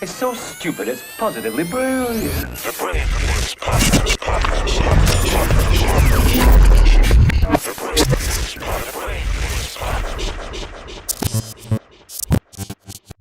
It's so stupid, it's positively brilliant. The Brilliant Reports podcast.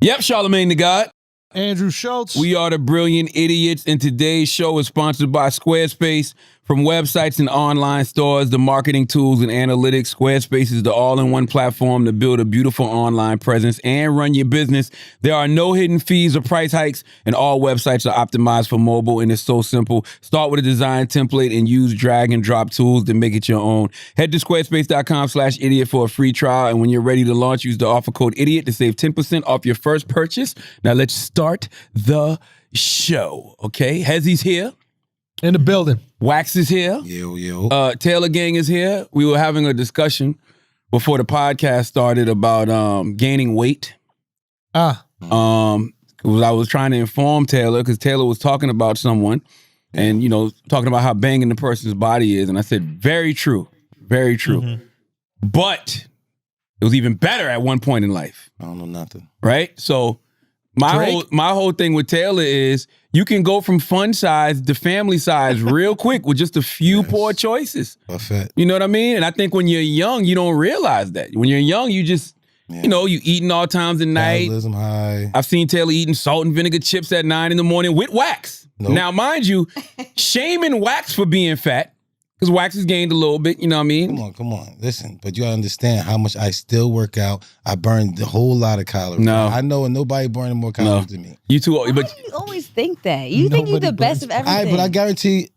Yep, Charlamagne the God. Andrew Schulz. We are the Brilliant Idiots, and today's show is sponsored by Squarespace. From websites and online stores, the marketing tools and analytics, Squarespace is the all-in-one platform to build a beautiful online presence and run your business. There are no hidden fees or price hikes, and all websites are optimized for mobile, and it's so simple. Start with a design template and use drag and drop tools to make it your own. Head to squarespace.com/idiot for a free trial, and when you're ready to launch, use the offer code IDIOT to save 10% off your first purchase. Now let's start the show, okay? Hezzy's here. In the building. Wax is here. Yo. Taylor Gang is here. We were having a discussion before the podcast started about gaining weight. I was trying to inform Taylor because Taylor was talking about someone and, you know, talking about how banging the person's body is. And I said, very true. Very true. Mm-hmm. But it was even better at one point in life. I don't know nothing. Right? So my whole thing with Taylor is you can go from fun size to family size real quick with just a few poor choices. Perfect. You know what I mean? And I think when you're young, you don't realize that. When you're young, you just, you know, you eating all times of night. Metabolism high. I've seen Taylor eating salt and vinegar chips at 9 a.m. with Wax. Nope. Now, mind you, shaming Wax for being fat, because Wax has gained a little bit, you know what I mean? Come on. Listen, but you gotta understand how much I still work out. I burned a whole lot of calories. No. I know nobody burning more calories than me. You too, Why but do you always think that? You think you're the best of everything. All right, but I guarantee,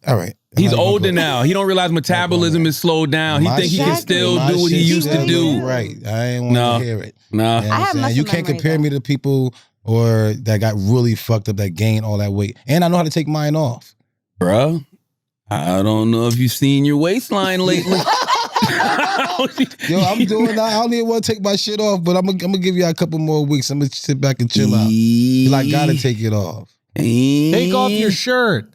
all right. he's older now. He don't realize metabolism is slowed down. He think he can still do what he used to do. Right. I ain't want to hear it. No. You know what I'm saying? You can't compare me to people or that got really fucked up that gained all that weight. And I know how to take mine off. Bruh, I don't know if you've seen your waistline lately. Yo, I'm doing that. I don't even want to take my shit off, but I'm gonna give you a couple more weeks. I'm gonna sit back and chill out. I gotta take it off. Take off your shirt.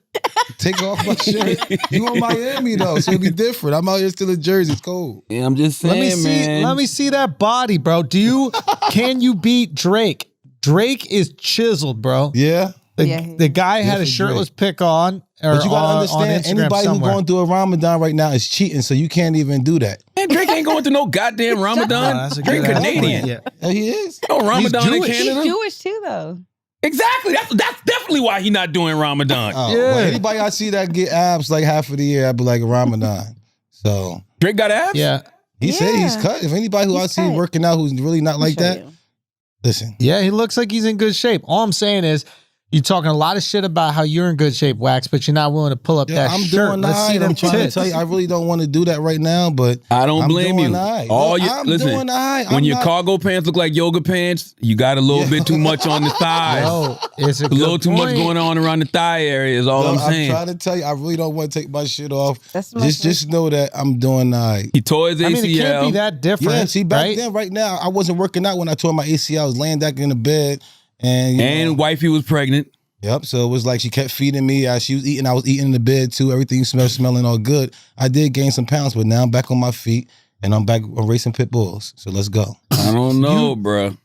Take off my shirt. You in Miami though, so it'll be different. I'm out here still in Jersey. It's cold. Yeah, I'm just saying, man. Let me see that body, bro. Can you beat Drake? Drake is chiseled, bro. Yeah. The guy had a shirtless pic on. But you gotta understand, anybody who's going through a Ramadan right now is cheating, so you can't even do that. Man, Drake ain't going through no goddamn Ramadan. Drake Canadian. Yeah. Oh, he is? No Ramadan in Canada. He's Jewish too, though. Exactly. That's definitely why he's not doing Ramadan. Oh, well, anybody I see that get abs like half of the year, I'd be like Ramadan. So Drake got abs? Yeah. He said he's cut. If anybody who I see working out who's really not like that, listen. Yeah, he looks like he's in good shape. All I'm saying is, you're talking a lot of shit about how you're in good shape, Wax, but you're not willing to pull up that shirt. I'm trying to tell you, I really don't want to do that right now, but I don't blame you. Listen, when your cargo pants look like yoga pants, you got a little bit too much on the thighs. No, it's a little too much going on around the thigh area is all I'm saying. I'm trying to tell you, I really don't want to take my shit off. Just know that I'm doing all right. He tore his ACL. I mean, it can't be that different. Yeah, see, back then, right now, I wasn't working out when I tore my ACL. I was laying back in the bed. And wifey was pregnant. Yep. So it was like she kept feeding me as she was eating. I was eating in the bed too. Everything smelling all good. I did gain some pounds, but now I'm back on my feet and I'm back racing pit bulls. So let's go. I don't know, bro.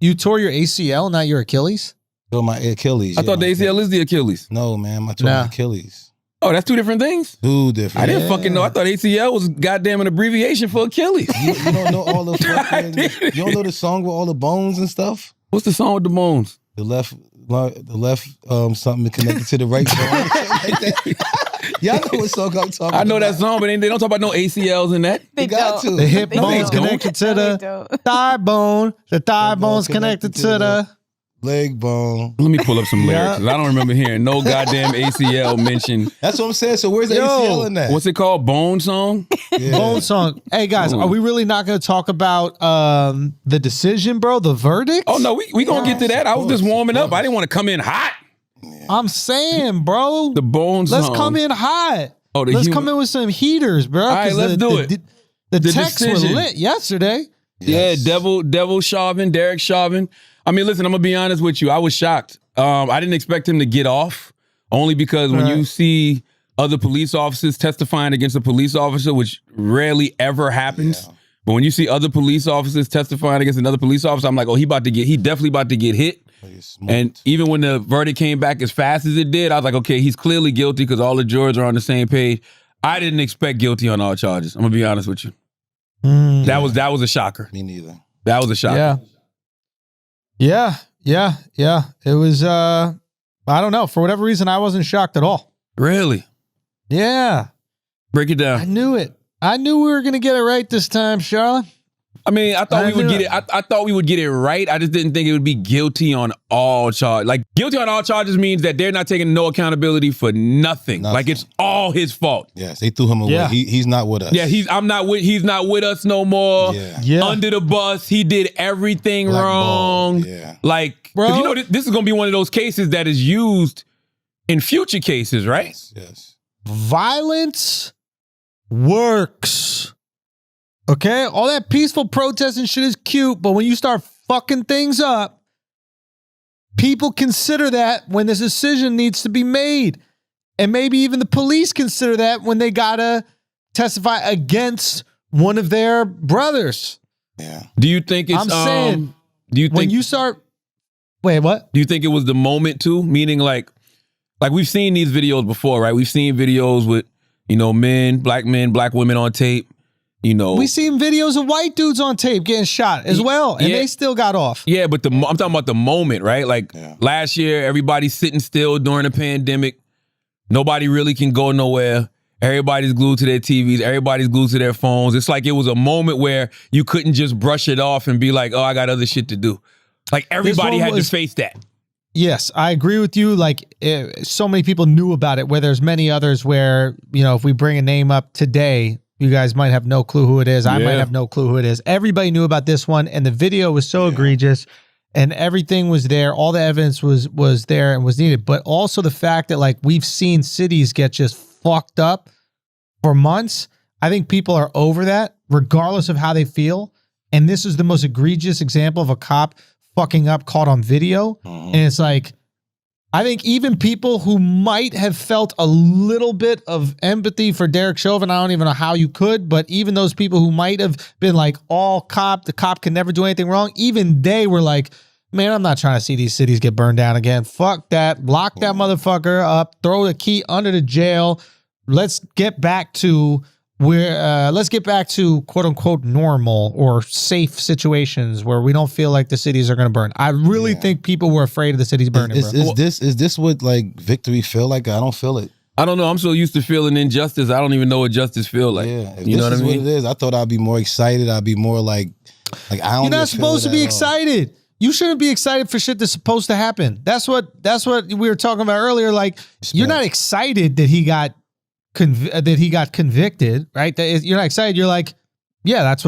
You tore your ACL, not your Achilles? Tore my Achilles. I thought the ACL is the Achilles. No, man. I tore my Achilles. Oh, that's two different things? Two different. I didn't fucking know. I thought ACL was goddamn an abbreviation for Achilles. You don't know all the fucking, you don't know the song with all the bones and stuff? What's the song with the bones? The left something connected to the right bone. Y'all know what song I'm talking about. I know that song, but they don't talk about no ACLs in that. They got to. The hip bone's connected to the thigh bone. The thigh bone's connected to the leg bone. Let me pull up some lyrics. 'Cause I don't remember hearing no goddamn ACL mentioned. That's what I'm saying. So where's the ACL in that? What's it called? Bone song? Yeah. Bone song. Hey guys, are we really not going to talk about the decision, bro? The verdict? Oh no, we gonna get to that. I was just warming up. I didn't want to come in hot. I'm saying, bro. The Bone song. Let's come in hot. Oh, let's come in with some heaters, bro. All right, let's do it. The texts were lit yesterday. Yes. Yeah, Devil Chauvin, Derek Chauvin. I mean, listen, I'm gonna be honest with you. I was shocked. I didn't expect him to get off, only because when you see other police officers testifying against a police officer, which rarely ever happens, but when you see other police officers testifying against another police officer, I'm like, oh, he definitely about to get hit. And even when the verdict came back as fast as it did, I was like, okay, he's clearly guilty because all the jurors are on the same page. I didn't expect guilty on all charges. I'm gonna be honest with you. That was a shocker. Me neither. That was a shocker. Yeah. It was. I don't know. For whatever reason, I wasn't shocked at all. Really? Yeah. Break it down. I knew it. I knew we were gonna get it right this time, Charlotte. I mean, I thought we would get it. I thought we would get it right. I just didn't think it would be guilty on all charges. Like, guilty on all charges means that they're not taking no accountability for nothing. Like, it's all his fault. Yes, they threw him away. Yeah. He's not with us. Yeah, he's not with us no more. Yeah. Under the bus. He did everything Black wrong. ball. Yeah. Like, Bro. 'cause you know, this is gonna be one of those cases that is used in future cases, right? Yes. Violence works. Okay? All that peaceful protest and shit is cute, but when you start fucking things up, people consider that when this decision needs to be made. And maybe even the police consider that when they gotta testify against one of their brothers. Yeah. Do you think it's I'm saying, do you think when you start... Wait, what? Do you think it was the moment too? Meaning like we've seen these videos before, right? We've seen videos with, men, black women on tape. We seen videos of white dudes on tape getting shot as well, and they still got off. Yeah, but I'm talking about the moment, right? Like last year, everybody's sitting still during the pandemic. Nobody really can go nowhere. Everybody's glued to their TVs. Everybody's glued to their phones. It's like it was a moment where you couldn't just brush it off and be like, oh, I got other shit to do. Like everybody had to face that. Yes, I agree with you. Like so many people knew about it, where there's many others where, if we bring a name up today, you guys might have no clue who it is. I might have no clue who it is. Everybody knew about this one, and the video was so egregious, and everything was there. All the evidence was there and was needed. But also the fact that like we've seen cities get just fucked up for months. I think people are over that, regardless of how they feel. And this is the most egregious example of a cop fucking up caught on video. And it's like, I think even people who might have felt a little bit of empathy for Derek Chauvin, I don't even know how you could, but even those people who might have been like, the cop can never do anything wrong, even they were like, man, I'm not trying to see these cities get burned down again. Fuck that. Lock that motherfucker up. Throw the key under the jail. Let's get back to quote unquote normal or safe situations where we don't feel like the cities are going to burn. I really think people were afraid of the cities burning. Is this what like victory feel like? I don't feel it. I don't know. I'm so used to feeling injustice. I don't even know what justice feel like. Yeah, if you know this what I is mean? what it is. I thought I'd be more excited. I'd be more like I don't. You're not supposed to be excited. You shouldn't be excited for shit that's supposed to happen. That's what we were talking about earlier. Like you're not excited that he got convicted, right? You're not excited. You're like, yeah, that's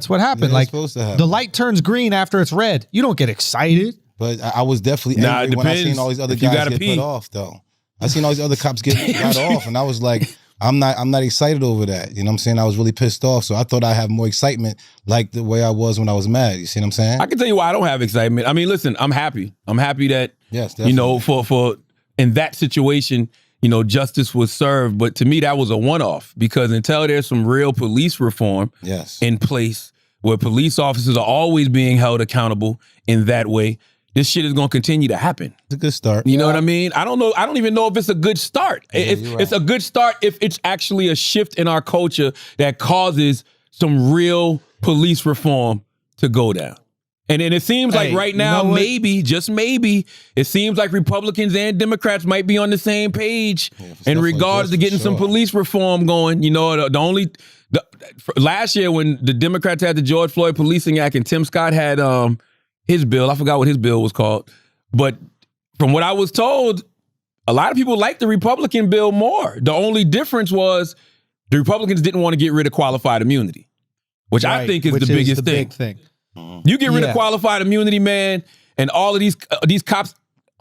what happened. Yeah, like supposed to happen. The light turns green after it's red. You don't get excited. But I was definitely angry when I seen all these other guys get put off. Though I seen all these other cops get got off, and I was like, I'm not excited over that. You know what I'm saying? I was really pissed off. So I thought I'd have more excitement, like the way I was when I was mad. You see what I'm saying? I can tell you why I don't have excitement. I mean, listen, I'm happy. I'm happy that for in that situation, justice was served. But to me, that was a one-off because until there's some real police reform in place where police officers are always being held accountable in that way, this shit is going to continue to happen. It's a good start. You know what I mean? I don't know. I don't even know if it's a good start. It's a good start if it's actually a shift in our culture that causes some real police reform to go down. And it seems like right now, maybe, just maybe, it seems like Republicans and Democrats might be on the same page in regards to getting some police reform going. Last year when the Democrats had the George Floyd Policing Act and Tim Scott had his bill, I forgot what his bill was called, but from what I was told, a lot of people liked the Republican bill more. The only difference was the Republicans didn't want to get rid of qualified immunity, which I think is the biggest thing. Big thing. You get rid of qualified immunity, man, and all of these cops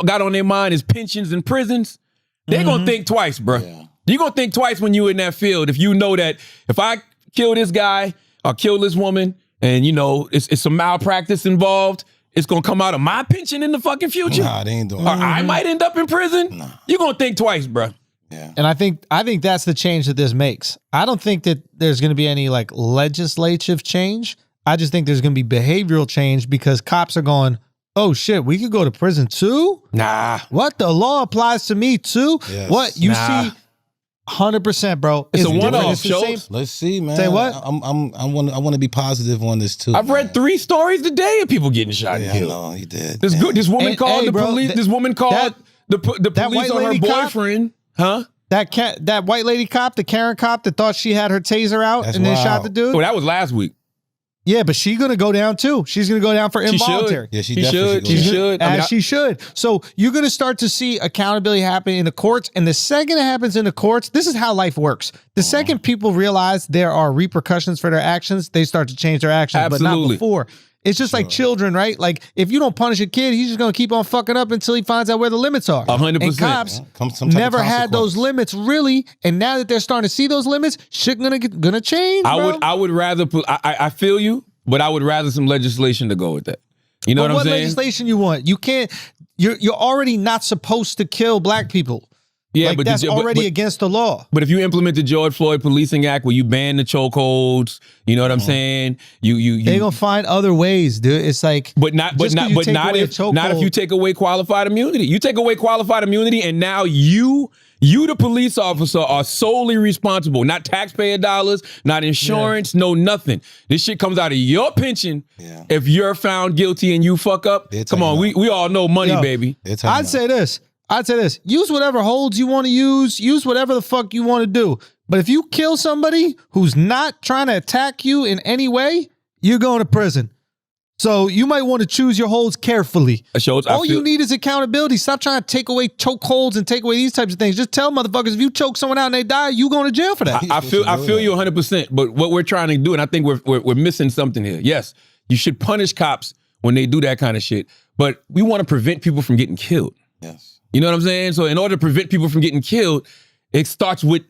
got on their mind is pensions and prisons. They're gonna think twice, bro. Yeah. You're gonna think twice when you're in that field if you know that if I kill this guy or kill this woman and it's some malpractice involved, it's gonna come out of my pension in the fucking future. Nah, they ain't doing or I might end up in prison. Nah. You're gonna think twice, bro. Yeah. And I think that's the change that this makes. I don't think that there's gonna be any like legislative change. I just think there's going to be behavioral change because cops are going, Oh shit, we could go to prison too? Nah. What? The law applies to me too? Yes. What? You see 100%, bro. It's a different. one-off, It's the Schulz. same- Let's see, man. Say what? I want to be positive on this too. I've read 3 stories today of people getting shot and Yeah, I killed. know he did. This woman And, called hey, the bro, police. This woman called the police white on her lady cop? boyfriend. Huh? That white lady cop, the Karen cop that thought she had her taser out That's and then shot wild. the dude. Oh, that was last week. Yeah, but she's gonna go down too. She's gonna go down for She involuntary. should. Yeah, she She definitely should. She should. should. I mean, She should. So you're going to start to see accountability happen in the courts. And the second it happens in the courts, this is how life works. The second people realize there are repercussions for their actions, they start to change their actions, but not Absolutely. before. It's just like children, right? Like if you don't punish a kid, he's just going to keep on fucking up until he finds out where the limits are. 100%. And cops Some type of never had those consequence. limits really. And now that they're starting to see those limits, shit gonna change, bro. I would rather put. I feel you, but I would rather some legislation to go with that. You know But what I'm saying? legislation you want? You can't. You're already not supposed to kill black people. Yeah, like but that's already but, against the law. But if you implement the George Floyd Policing Act, where you ban the chokeholds, you know what I'm saying? They're gonna find other ways, dude. It's like, But not just 'cause you take away a if chokehold- you take away qualified immunity. You take away qualified immunity, and now you the police officer are solely responsible. Not taxpayer dollars, not insurance, no nothing. This shit comes out of your pension. Yeah. If you're found guilty and you fuck up, They'll come tell on, you we all know money, Yo, baby. I'd say this. Use whatever holds you want to use. Use whatever the fuck you want to do. But if you kill somebody who's not trying to attack you in any way, you're going to prison. So you might want to choose your holds carefully. All you need is accountability. Stop trying to take away chokeholds and take away these types of things. Just tell motherfuckers if you choke someone out and they die, you going to jail for that. I feel you 100%. But what we're trying to do, and I think we're missing something here. Yes, you should punish cops when they do that kind of shit. But we want to prevent people from getting killed. Yes. You know what I'm saying? So in order to prevent people from getting killed, it starts with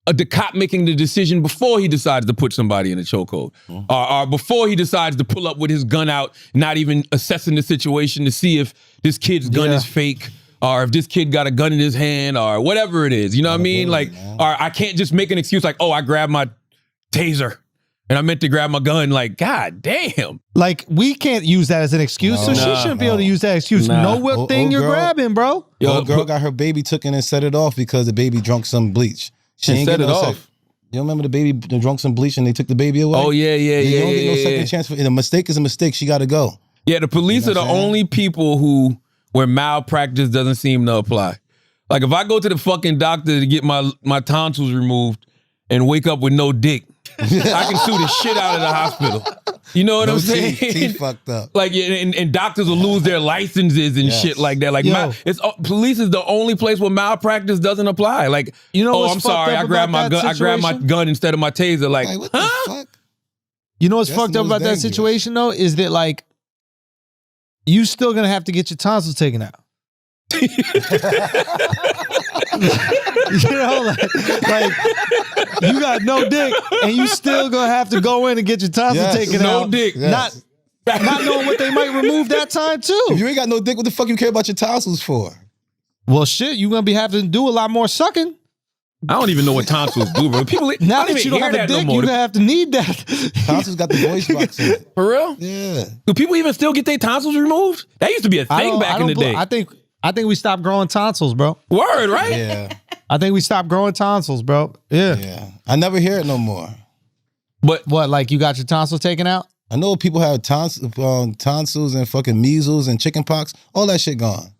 the cop making the decision before he decides to put somebody in a chokehold, or before he decides to pull up with his gun out, not even assessing the situation to see if this kid's gun is fake, or if this kid got a gun in his hand, or whatever it is. You know what I mean? Like, or I can't just make an excuse like, oh, I grabbed my taser and I meant to grab my gun. Like, God damn. Like, we can't use that as an excuse, so she shouldn't be able to use that excuse. Nah. Know what thing you're grabbing, bro. Yo, girl got her baby taken and set it off because the baby drunk some bleach. She ain't set get it no off. You remember the baby drunk some bleach and they took the baby away? Oh, yeah. You don't get no second chance. A mistake is a mistake. She got to go. Yeah, the police are the only people where malpractice doesn't seem to apply. Like, if I go to the fucking doctor to get my tonsils removed and wake up with no dick, I can sue the shit out of the hospital. You know what I'm saying? Teeth fucked up. Like, and doctors will lose their licenses and shit like that. Like, police is the only place where malpractice doesn't apply. Like, you know, I'm sorry, I grabbed my gun. I grabbed my gun instead of my taser. Like, what the fuck? You know what's fucked up about that situation though is that like you still gonna have to get your tonsils taken out. You know, like you got no dick, and you still gonna have to go in and get your tonsils taken out. No dick. Yes. Not knowing what they might remove that time too. If you ain't got no dick, what the fuck you care about your tonsils for? Well, shit, you gonna be having to do a lot more sucking. I don't even know what tonsils do, bro. People, Now I don't that you even don't hear have a that dick, no more. you're gonna have to need that. Tonsils got the voice box in it. For real? Yeah. Do people even still get their tonsils removed? That used to be a thing back in the day. I think we stopped growing tonsils, bro. Word, right? Yeah. I think we stopped growing tonsils, bro. Yeah. Yeah. I never hear it no more. But what, like you got your tonsils taken out? I know people have tonsils and fucking measles and chicken pox. All that shit gone.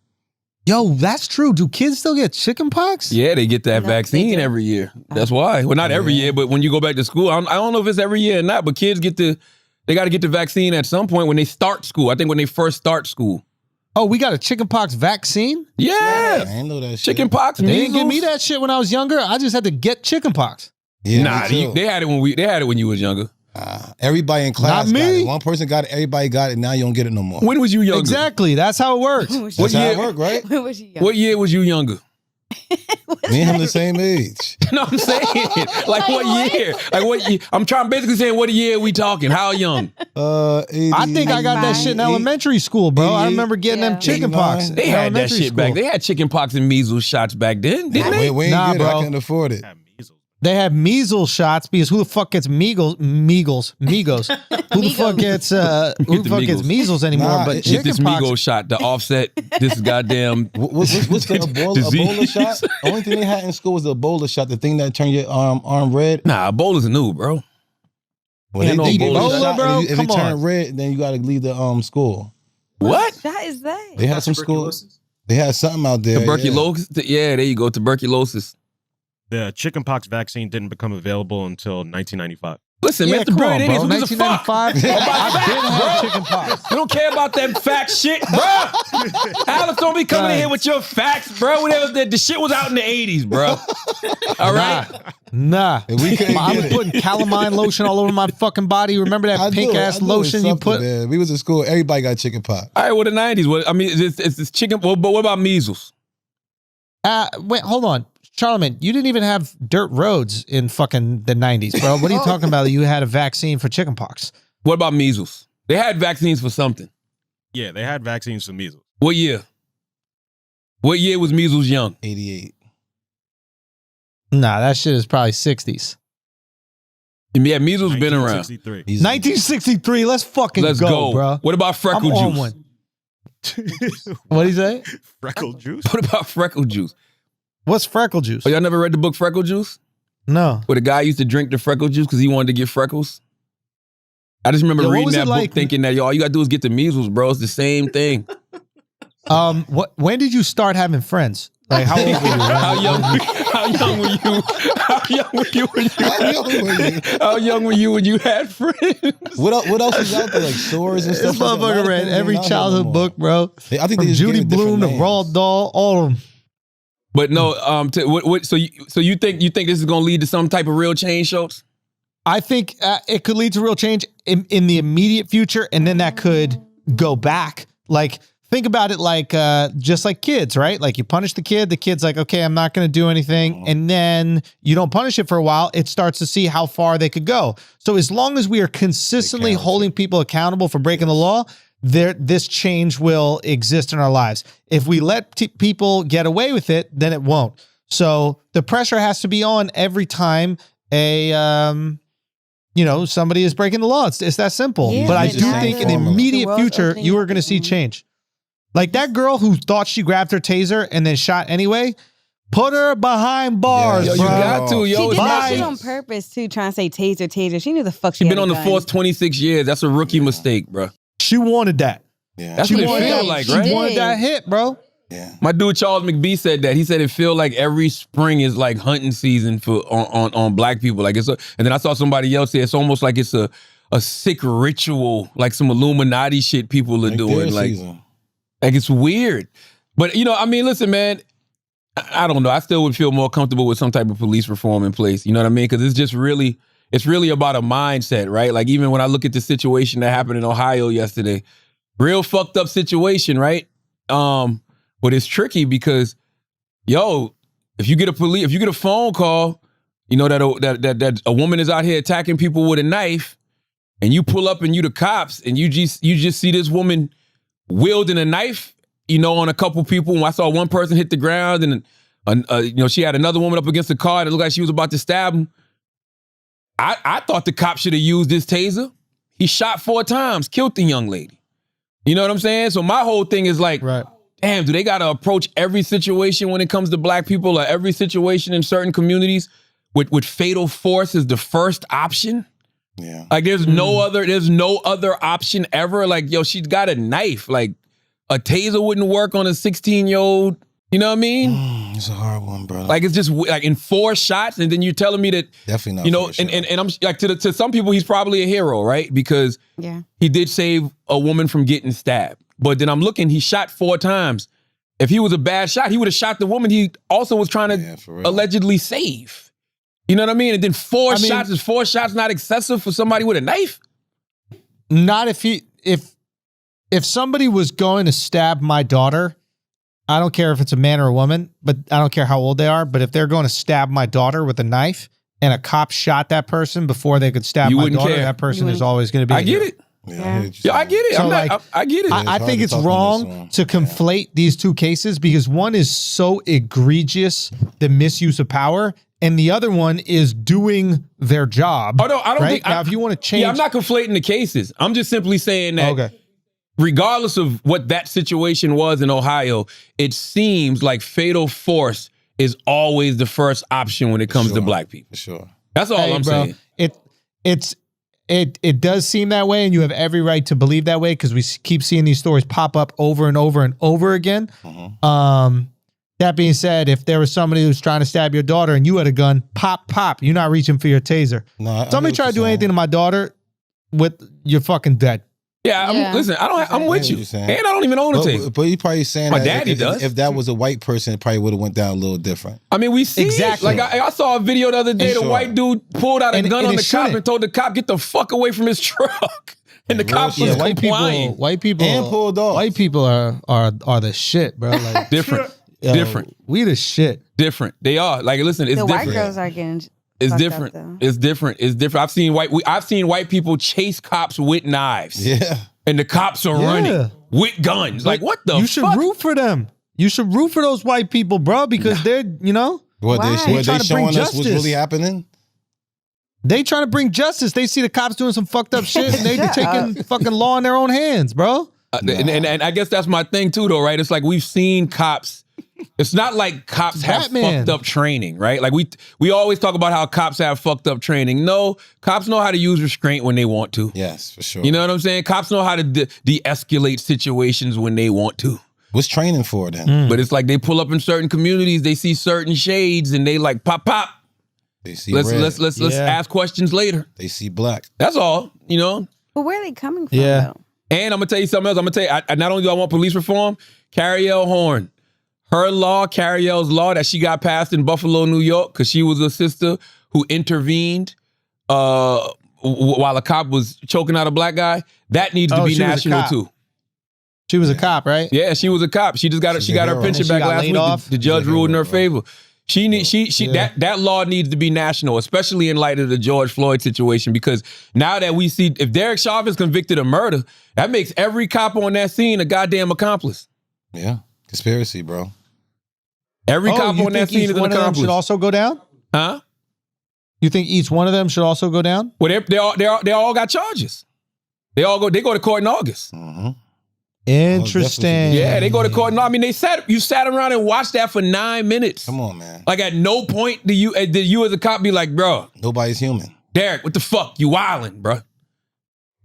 Yo, that's true. Do kids still get chicken pox? yeah, they get that vaccine every year. That's why. Well, not every year, but when you go back to school, I don't know if it's every year or not, but kids they got to get the vaccine at some point when they start school. I think when they first start school. Oh, we got a chicken pox vaccine? Yeah. I ain't know that shit. Chicken pox, They didn't give me measles. that shit when I was younger. I just had to get chicken pox. Yeah, Nah, me too. they had it when you was younger. Everybody in class Not me. got it. One person got it, everybody got it. Now you don't get it no more. When was you younger? Exactly. That's how it works. That's how it work, right? When was you young? What year was you younger? Me and him the same age. No, I'm saying, like what year? Like what year? I'm basically saying what year we talking? How young? 80, I think I got that shit in elementary school, bro. I remember getting them chicken pox. They had that shit back. They had chicken pox and measles shots back then, didn't they? We ain't Nah, get it. bro. I couldn't afford it. They have measles shots because who the fuck gets migos? Who the fuck gets measles anymore? Nah, but it's It's this chickenpox. Migos shot, the offset, this goddamn. What's the Ebola shot? The only thing they had in school was the Ebola shot, the thing that turned your arm red. Nah, Ebola's new, bro. Well, Ain't no they give you a Ebola, shot, bro? and if Come it turned on. red, then you got to leave the school. What? That is that. They had some schools. They had something out there. Tuberculosis? Yeah, there you go. Tuberculosis. The chickenpox vaccine didn't become available until 1995. Listen, man, Yeah, the come on, brilliant bro. idiots. Who gives a fuck? 1995. I've Facts, been had bro. chickenpox. We don't care about that fact shit, bro. Alex, don't be coming in here with your facts, bro. The shit was out in the 80s, bro. All right? Nah. If we couldn't I get was it. putting calamine lotion all over my fucking body. Remember that I do pink it. ass I do it. lotion you Something, put? man. We was in school. Everybody got chicken pox. All right, well, the 90s. Well, I mean, it's this chicken. Well, but what about measles? Wait, hold on. Charlamagne, you didn't even have dirt roads in fucking the 90s, bro. What are you talking about? You had a vaccine for chickenpox. What about measles? They had vaccines for something. Yeah, they had vaccines for measles. What year? What year was measles young? 88. Nah, that shit is probably 60s. Yeah, measles been around. 1963. 1963. Let's fucking Let's go, bro. What about freckle I'm on juice? one. What'd he say? Freckle juice? What about freckle juice? What's freckle juice? Oh, y'all never read the book Freckle Juice? No. Where the guy used to drink the freckle juice because he wanted to get freckles? I just remember Yo, what reading was it that like? book thinking that, all you got to do is get the measles, bro. It's the same thing. When did you start having friends? Like, how old were you? How young were you? How young were you when you How young were you when you had friends? What else is out there? Like stores and This stuff. like that? A lot motherfucker of read things every ain't out here no childhood more. book, bro. I think From they just Judy gave it different Bloom to names. Roald Dahl, all of them. But no, so you think this is gonna lead to some type of real change, Schultz? I think it could lead to real change in the immediate future, and then that could go back. Like, think about it like just like kids, right? Like, you punish the kid's like, okay, I'm not going to do anything, and then you don't punish it for a while, it starts to see how far they could go. So as long as we are consistently holding people accountable for breaking the law, this change will exist in our lives. If we let people get away with it, then it won't. So the pressure has to be on every time somebody is breaking the law. It's that simple. Yeah, but I but do now think in the the immediate world's future, opening you are up going to see again. change. Like that girl who thought she grabbed her taser and then shot anyway, put her behind bars, Yeah, Yo, you bro. got to, She yo. did It's that not- shit on purpose too, trying to say taser. She knew the fuck she She's had been on a the gun. force 26 years. That's a rookie mistake, bro. She wanted that. Yeah. That's She what it wanted feel that. like, She right? She did. wanted that hit, bro. Yeah. My dude Charles McBee said that. He said it feel like every spring is like hunting season for on black people. Like and then I saw somebody else say it's almost like it's a sick ritual, like some Illuminati shit people are Like doing. deer Like season. it's weird. But I mean, listen, man. I don't know. I still would feel more comfortable with some type of police reform in place. You know what I mean? Because it's really about a mindset, right? Like even when I look at the situation that happened in Ohio yesterday, real fucked up situation, right? But it's tricky because, if you get a phone call, that a woman is out here attacking people with a knife, and you pull up and you the cops, and you just see this woman wielding a knife, on a couple people. And I saw one person hit the ground, and she had another woman up against the car, and it looked like she was about to stab him. I thought the cop should have used this taser. He shot 4 times, killed the young lady. You know what I'm saying? So my whole thing is like, Right. damn, do they got to approach every situation when it comes to black people, or every situation in certain communities with fatal force as the first option? Yeah. Like there's no other option ever. Like, she's got a knife. Like a taser wouldn't work on a 16-year-old. You know what I mean? It's a hard one, bro. Like it's just like in 4 shots, and then you're telling me that Definitely not. and I'm like to some people he's probably a hero, right? Because Yeah. he did save a woman from getting stabbed. But then I'm looking, he shot 4 times. If he was a bad shot, he would have shot the woman he also was trying Yeah, to for real. allegedly save. You know what I mean? And then 4 mean- shots, is 4 shots not excessive for somebody with a knife? Not if somebody was going to stab my daughter, I don't care if it's a man or a woman, but I don't care how old they are. But if they're going to stab my daughter with a knife and a cop shot that person before they could stab You my wouldn't daughter, care. that person You is always going to be. I get it. Yeah, I get it. So, I get it. I think it's wrong to conflate these two cases because one is so egregious, the misuse of power, and the other one is doing their job. Oh no, I don't think. Now, if you want to change, I'm not conflating the cases. I'm just simply saying that. Regardless of what that situation was in Ohio, it seems like fatal force is always the first option when it comes to black people. For sure. That's all I'm saying. It does seem that way, and you have every right to believe that way because we keep seeing these stories pop up over and over and over again. That being said, if there was somebody who's trying to stab your daughter and you had a gun, pop, you're not reaching for your taser. No, somebody try to do anything to my daughter, you're fucking dead. Yeah, listen, I'm with you. And I don't even own a taser. But you're probably saying my that daddy does. If that was a white person, it probably would have went down a little different. I mean, we see exactly. Like I saw a video the other day. The white dude pulled out a gun on the cop and told the cop, "Get the fuck away from his truck." And the cop was complying. White people and pulled off. White people are the shit, bro. Like different. We the shit. Different. They are. Like, listen, it's different. The white girls are getting. It's different. It's different. It's different. I've seen white people chase cops with knives. Yeah. And the cops are running with guns. Like, what the fuck? You should root for them. You should root for those white people, bro, because they're, What they showing us what's really happening? They trying to bring justice. They see the cops doing some fucked up shit and they taking fucking law in their own hands, bro. And I guess that's my thing too, though, right? It's like we've seen cops. It's not like cops have fucked up training, right? Like we always talk about how cops have fucked up training. No, cops know how to use restraint when they want to. Yes, for sure. You know what I'm saying? Cops know how to de-escalate situations when they want to. What's training for then? But it's like they pull up in certain communities, they see certain shades, and they like pop. They see let's red. ask questions later. They see black. That's all, But where are they coming from? Yeah. Though? And I'm gonna tell you something else. I'm gonna tell you, not only do I want police reform, Carrie L. Horn. Her law, Carrie L's law that she got passed in Buffalo, New York, because she was a sister who intervened while a cop was choking out a black guy, that needs to be national too. She was a cop, right? Yeah, she was a cop. She just got her pension back last week. The judge ruled in her favor. That law needs to be national, especially in light of the George Floyd situation, because now that we see if Derek Chauvin is convicted of murder, that makes every cop on that scene a goddamn accomplice. Yeah. Conspiracy, bro. Every cop on that scene is an accomplice. Them should also go down? Huh? You think each one of them should also go down? Well, they all got charges. They go to court in August. Mm-hmm. Interesting. Yeah, they go to court. No, I mean you sat around and watched that for 9 minutes. Come on, man. Like at no point did you as a cop be like, bro, nobody's human. Derek, what the fuck? You wildin', bro.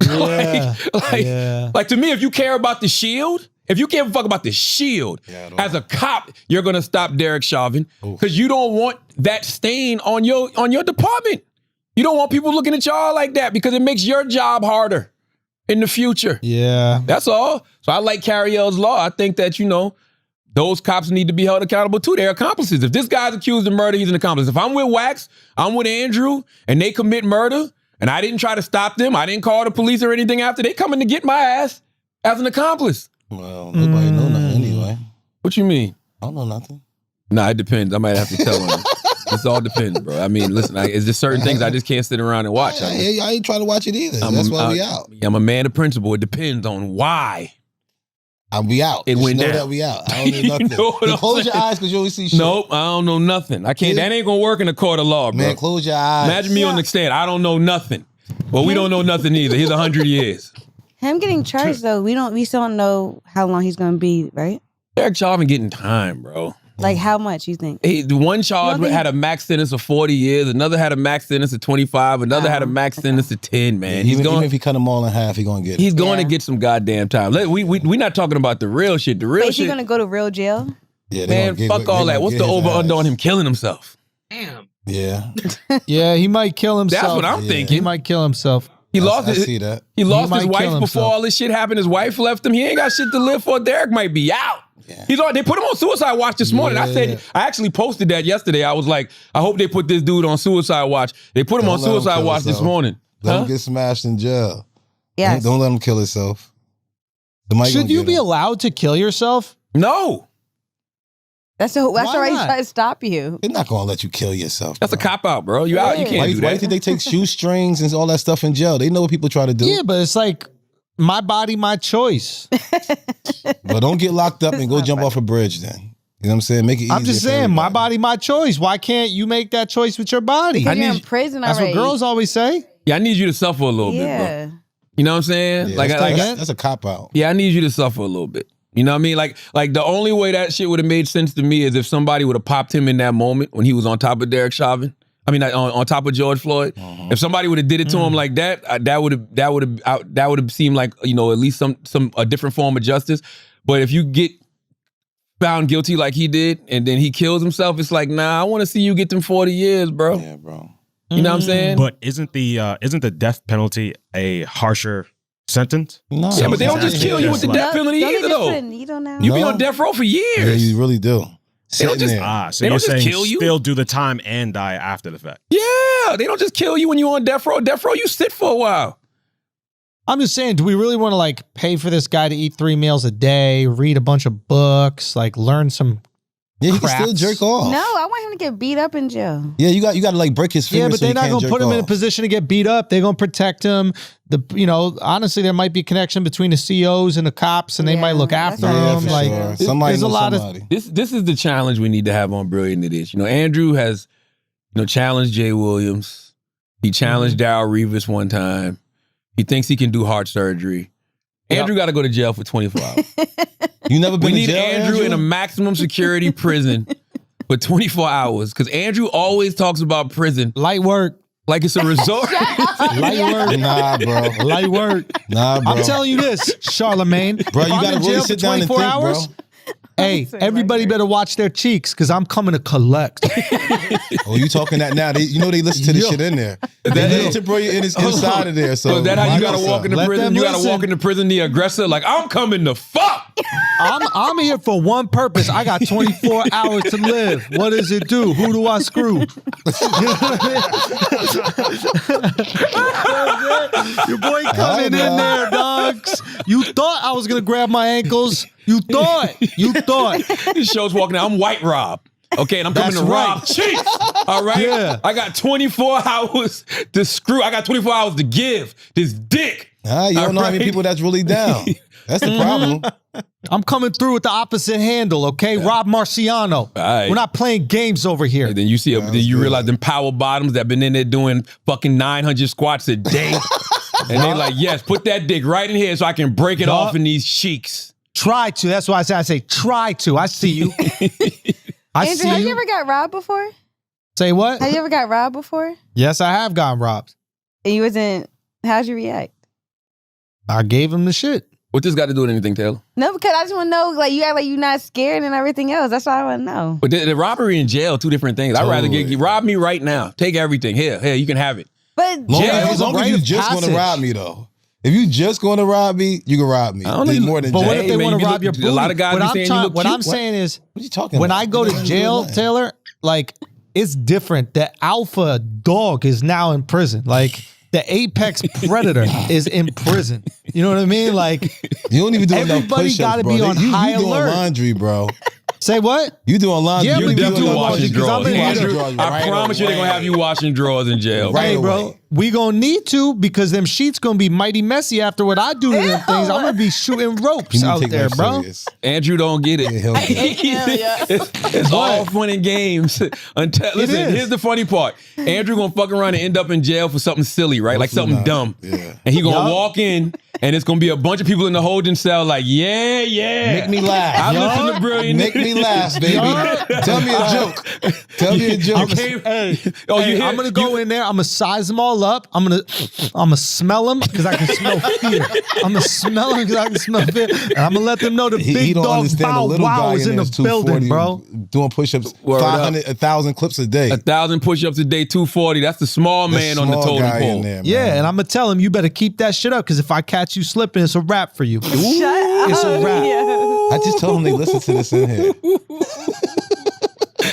Yeah. Like to me, if you care about the shield. If you can't fuck about the shield, as a cop, you're gonna stop Derek Chauvin because you don't want that stain on your department. You don't want people looking at y'all like that because it makes your job harder in the future. Yeah, that's all. So I like Carrie L's law. I think that those cops need to be held accountable too. They're accomplices. If this guy's accused of murder, he's an accomplice. If I'm with Wax, I'm with Andrew, and they commit murder, and I didn't try to stop them, I didn't call the police or anything after, they coming to get my ass as an accomplice. Well, nobody know nothing anyway. What you mean? I don't know nothing. Nah, it depends. I might have to tell him. This all depends, bro. I mean, listen, it's just certain things I just can't sit around and watch. I ain't trying to watch it either. That's why we out. I'm a man of principle. It depends on why. We out. It went down. That we out. I don't know nothing. You close your eyes because you only see shit. Nope, I don't know nothing. I can't. That ain't gonna work in a court of law, bro. Man, close your eyes. Imagine me on the stand. I don't know nothing. Well, we don't know nothing either. He's 100 years. Him getting charged though, we still don't know how long he's gonna be, right? Derek Chauvin getting time, bro. Like how much you think? The one charge had a max sentence of 40 years. Another had a max sentence of 25. Another had a max sentence of 10. Man, even if he cut them all in half, he's gonna get it. He's going to get some goddamn time. We not talking about the real shit. The real shit. Is he gonna go to real jail? Yeah, man. Fuck all that. What's the over under on him killing himself? Damn. Yeah. Yeah, he might kill himself. That's what I'm thinking. He might kill himself. He lost his wife before all this shit happened. His wife left him. He ain't got shit to live for. Derek might be out. Yeah. They put him on suicide watch this morning. I actually posted that yesterday. I was like, I hope they put this dude on suicide watch. They put him on suicide watch this morning. Let him get smashed in jail. Yes. Don't let him kill himself. Should you be allowed to kill yourself? No. That's why he's trying to stop you. They're not gonna let you kill yourself. That's a cop out, bro. You out? You can't do that. Why do you think they take shoestrings and all that stuff in jail? They know what people try to do. Yeah, but it's like my body, my choice. But don't get locked up and go jump off a bridge then. You know what I'm saying? Make it easier. I'm just saying, my body, my choice. Why can't you make that choice with your body? Because you're in prison already. That's what girls always say. Yeah, I need you to suffer a little bit, bro. You know what I'm saying? Yeah, that's a cop-out. Yeah, I need you to suffer a little bit. You know what I mean? Like the only way that shit would have made sense to me is if somebody would have popped him in that moment when he was on top of Derek Chauvin. I mean, on top of George Floyd. If somebody would have did it to him like that, that would have seemed like, you know, at least a different form of justice. But if you get found guilty like he did and then he kills himself, it's like, nah, I want to see you get them 40 years, bro. Yeah, bro. You know what I'm saying? But isn't the death penalty a harsher sentence? No. Yeah, but they don't just kill you with the death penalty either, though. You be on death row for years. Yeah, you really do. They don't just, so you're saying kill you? Still do the time and die after the fact. Yeah, they don't just kill you when you're on death row. Death row, you sit for a while. I'm just saying, do we really want to like pay for this guy to eat 3 meals a day, read a bunch of books, like learn some Yeah, he can still jerk off. No, I want him to get beat up in jail. Yeah, you got to like break his fingers. Yeah, but they're not going to put him in a position to get beat up. They're going to protect him. Honestly, there might be a connection between the COs and the cops, and they might look after him. Like sure. There's a lot of this is the challenge we need to have on Brilliant It Is. You know, Andrew has challenged Jay Williams. He challenged Darryl Reeves one time. He thinks he can do heart surgery. Andrew got to go to jail for 24 hours. You never been We to need jail, Andrew in a maximum security prison for 24 hours because Andrew always talks about prison. Light work. Like it's a resort. Light work. Nah, bro. Light work. Nah, bro. I'm telling you this, Charlamagne. Bro, you got to really sit down and think, bro. Hey, everybody better watch their cheeks because I'm coming to collect. Oh, you talking that now? They listen to this shit in there. They listen to bro inside of there. So is that how you got to walk into prison? You got to walk into prison the aggressor like, I'm coming to fuck. I'm here for one purpose. I got 24 hours to live. What does it do? Who do I screw? Your boy coming in there, dogs. You thought I was going to grab my ankles. You thought. This show's walking out. I'm White Rob. Okay, and I'm coming to rob cheeks. All right? Yeah. I got 24 hours to screw. I got 24 hours to give this dick. You don't know how many people that's really down. That's the problem. I'm coming through with the opposite handle, okay? Rob Marciano. Right. We're not playing games over here. And then you see, then you realize them power bottoms that been in there doing fucking 900 squats a day. And they like, yes, put that dick right in here so I can break it off in these cheeks. Try to. That's why I say try to. I see you. Andrew, have you ever got robbed before? Say what? Have you ever got robbed before? Yes, I have gotten robbed. And you wasn't, how'd you react? I gave him the shit. What this got to do with anything, Taylor? No, because I just want to know, like, you act like you're not scared and everything else. That's what I want to know. But the robbery and jail, two different things. I'd rather rob me right now. Take everything. Here, you can have it. But as long as you just going to rob me, though. If you just going to rob me, you can rob me. I don't need more than But jail. what if they want to rob your booty? A lot of guys be saying you look What cute. I'm saying is, what are you talking when about? I go to jail, Taylor, like, it's different. The alpha dog is now in prison. Like, the apex predator is in prison. You know what I mean? Like, you don't even do enough everybody push-ups, got to bro. be on you high doing alert. laundry, bro. Say what? You doing laundry. Yeah, you but definitely doing washing laundry, 'cause I'm drawers. in Andrew, Andrew, I promise you they're going to have you washing drawers in jail. Right hey, away. bro, we going to need to because them sheets going to be mighty messy after what I do to them things. I'm going to be shooting ropes out there, bro. Serious. Andrew don't get it. Yeah, It's all fun and games. Listen, here's the funny part. Andrew going to fuck around and end up in jail for something silly, right? Like something dumb. Yeah. And he going to walk in and it's going to be a bunch of people in the holding cell like, yeah. Make me laugh. I listen to Brilliant. Make me laugh, baby. Tell me a joke. Tell me a joke. I'm going to go in there. I'm going to size them all up. I'm going to smell them because I can smell fear. I'm going to smell them because I can smell fear. And I'm going to let them know the big don't dog understand Bow the little Wow guy is in the 240 building, bro. Doing push-ups, Word 500, 1,000 clips a day. 1,000 push-ups a day, 240. That's the small man on the small totem guy in pole. there, man. Yeah, and I'm going to tell him, you better keep that shit up because if I catch you slipping, it's a wrap for you. It's a wrap. I just told him they listen to this in here.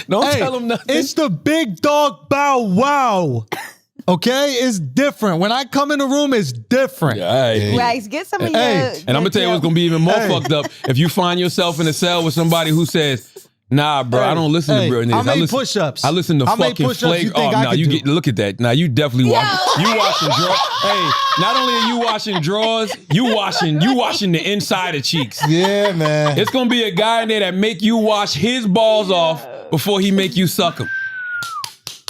Don't tell him nothing. It's the big dog Bow Wow. Okay? It's different. When I come in the room, it's different. Wags, get some of your... And I'm going to tell you what's going to be even more fucked up. If you find yourself in a cell with somebody who says, Nah, bro, I don't listen to real niggas. How many push-ups? I listen to How many fucking push-ups you flagrant. think I no, could you do? get look at that. Now you definitely you washing drawers. Hey, not only are you washing drawers, you washing the inside of cheeks. Yeah, man. It's gonna be a guy in there that make you wash his balls off before he make you suck them.